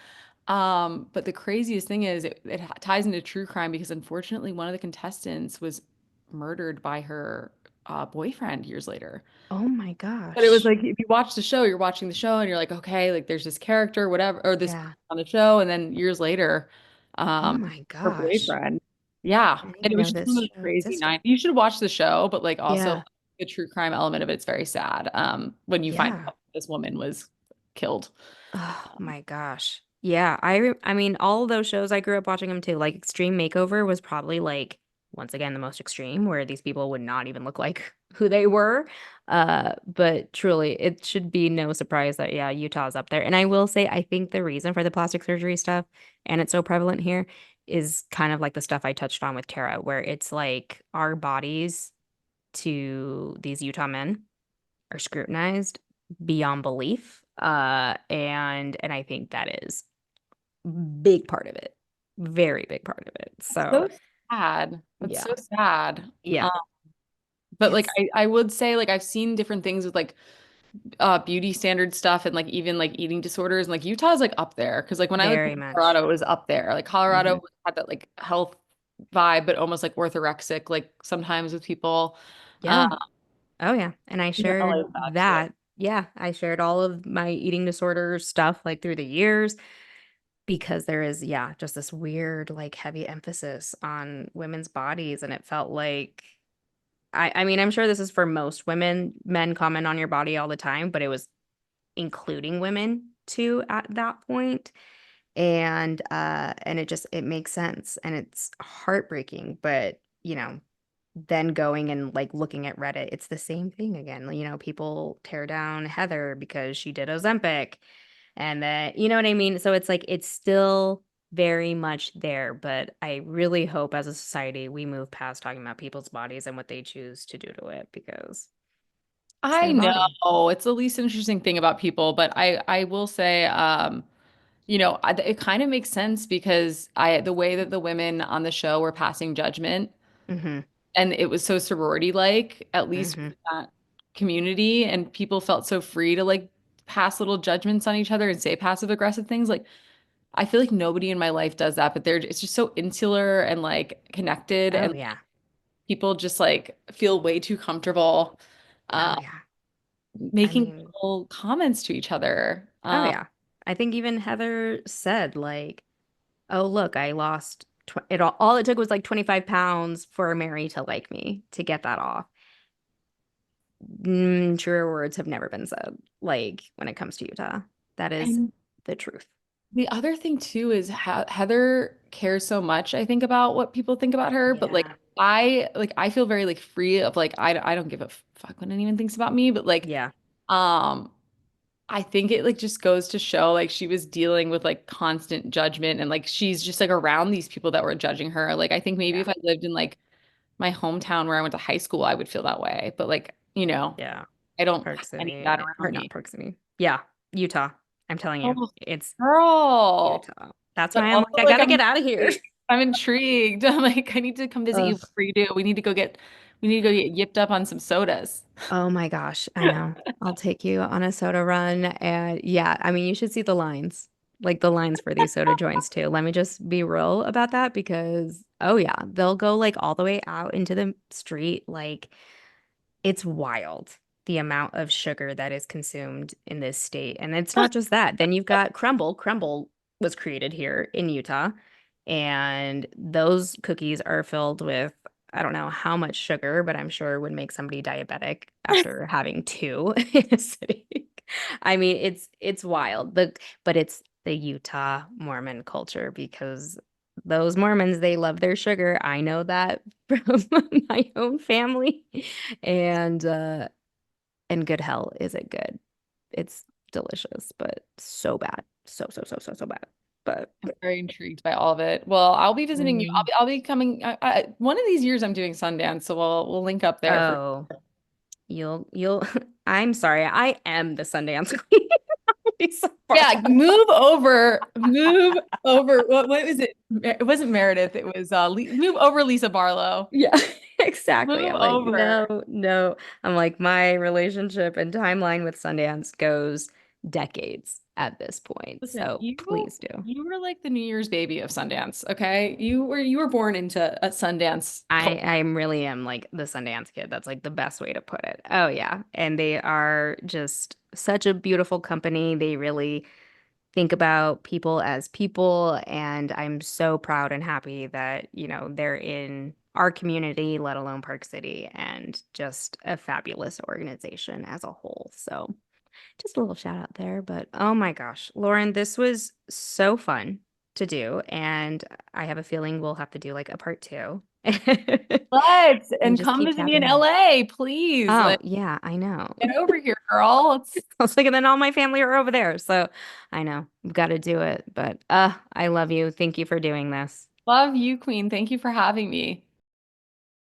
But the craziest thing is it ties into true crime because unfortunately one of the contestants was murdered by her boyfriend years later. Oh my But it was gosh. like if you watch the show, you're watching the show and you're like, okay, like there's this character, whatever, or this person Yeah. on the show, and then years later, Oh um, my her gosh. boyfriend. Yeah. I didn't And even it was know just one this of those show crazy existed. nights. You should watch the show, but like also Yeah. the true crime element of it's very sad. When you find Yeah. out this woman was killed. Oh my gosh. Yeah, I mean all of those shows I grew up watching them too. Like Extreme Makeover was probably like once again the most extreme where these people would not even look like who they were. But truly it should be no surprise that yeah, Utah's up there. And I will say I think the reason for the plastic surgery stuff and it's so prevalent here is kind of like the stuff I touched on with Tara where it's like our bodies to these Utah men are scrutinized beyond belief. And I think that is big part of it. Very big part of it. So So sad. That's yeah. so sad. Yeah. Um, but like It's I would say like I've seen different things with like beauty standard stuff and like even like eating disorders and like Utah's like up there because like when I lived in very much. Colorado it was up there. Like Colorado Hmm. had that like health vibe but almost like orthorexic like sometimes with people. Uh, Yeah. Oh yeah. And I even LA shared is bad too. that. Yeah. I shared all of my eating disorder stuff like through the years because there is, yeah, just this weird, like heavy emphasis on women's bodies. And it felt like I mean, I'm sure this is for most women. Men comment on your body all the time, but it was including women too at that point. And it just it makes sense and it's heartbreaking, but then going and like looking at Reddit, it's the same thing again. People tear down Heather because she did Ozempic and then you know what I mean? So it's like it's still very much there, but I really hope as a society we move past talking about people's bodies and what they choose to do to it because it's I their body. know it's the least interesting thing about people, but I will say it kind of makes sense because I the way that the women on the show were passing judgment Hmm. and it was so sorority like at least Hmm. with that community and people felt so free to like pass little judgments on each other and say passive aggressive things like I feel like nobody in my life does that but they're it's just so insular and like connected Oh and yeah. people just like feel way too comfortable Oh uh, yeah. I making mean, little comments to each other. oh yeah. I think even Heather said like, "Oh look, I lost it all it took was like 25 pounds for Mary to like me to get that off." Truer words have never been said like when it comes to Utah. That is And the truth. the other thing too is Heather cares so much, I think, about what people think about her, but Yeah. I feel very like free of like I don't give a fuck what anyone thinks about me, but like Yeah. um I think it like just goes to show like she was dealing with like constant judgment and like she's just like around these people that were judging her. Like I think maybe Yeah. if I lived in like my hometown where I went to high school, I would feel that way. But like, Yeah. I don't Park have any of that City, or around not me. Park City. Yeah. Utah. I'm telling you, Oh, it's girl. Utah. That's But why I'm also like, I like gotta get out of here. I'm intrigued. I'm like, I need to come visit you Ugh. before you do. We need to go get yipped up on some sodas. Oh my gosh, I know. I'll take you on a soda run. And yeah, I mean, you should see the lines, like the lines for these soda joints too. Let me just be real about that because, oh yeah, they'll go like all the way out into the street. Like it's wild the amount of sugar that is consumed in this state. And it's not just that. Then you've got crumble. Crumble was created here in Utah, and those cookies are filled with I don't know how much sugar, but I'm sure it would make somebody diabetic after having two in a sitting. I mean, it's wild. But it's the Utah Mormon culture because those Mormons, they love their sugar. I know that from my own family. And and good hell is it good. It's delicious, but so bad. So, so, so, so, so bad. But I'm very intrigued by all of it. Well, I'll be visiting you. mm, I'll be coming. One of these years, I'm doing Sundance, so we'll link up there for. oh, you'll I'm sorry. I am the Sundance queen. Lisa Yeah, Barlow. move over. What was it? It wasn't Meredith. It was move over Lisa Barlow. Yeah, exactly. Move I'm like, over. no, no. I'm like, my relationship and timeline with Sundance goes decades at this point. Listen, So you please do. you were like the New Year's baby of Sundance, okay? You were born into a Sundance cult. I really am like the Sundance kid. That's like the best way to put it. Oh yeah. And they are just such a beautiful company. They really think about people as people, and I'm so proud and happy that, they're in our community, let alone Park City, and just a fabulous organization as a whole. So just a little shout out there. But oh my gosh, Lauren, this was so fun to do. And I have a feeling we'll have to do like a part two Let's and and just come keep visit me tapping in in. LA, please. Oh, Like, yeah, I know. get over here, girl. It's I was thinking then all my family are over there. So I know we've got to do it. But I love you. Thank you for doing this. love you, Queen. Thank you for having me.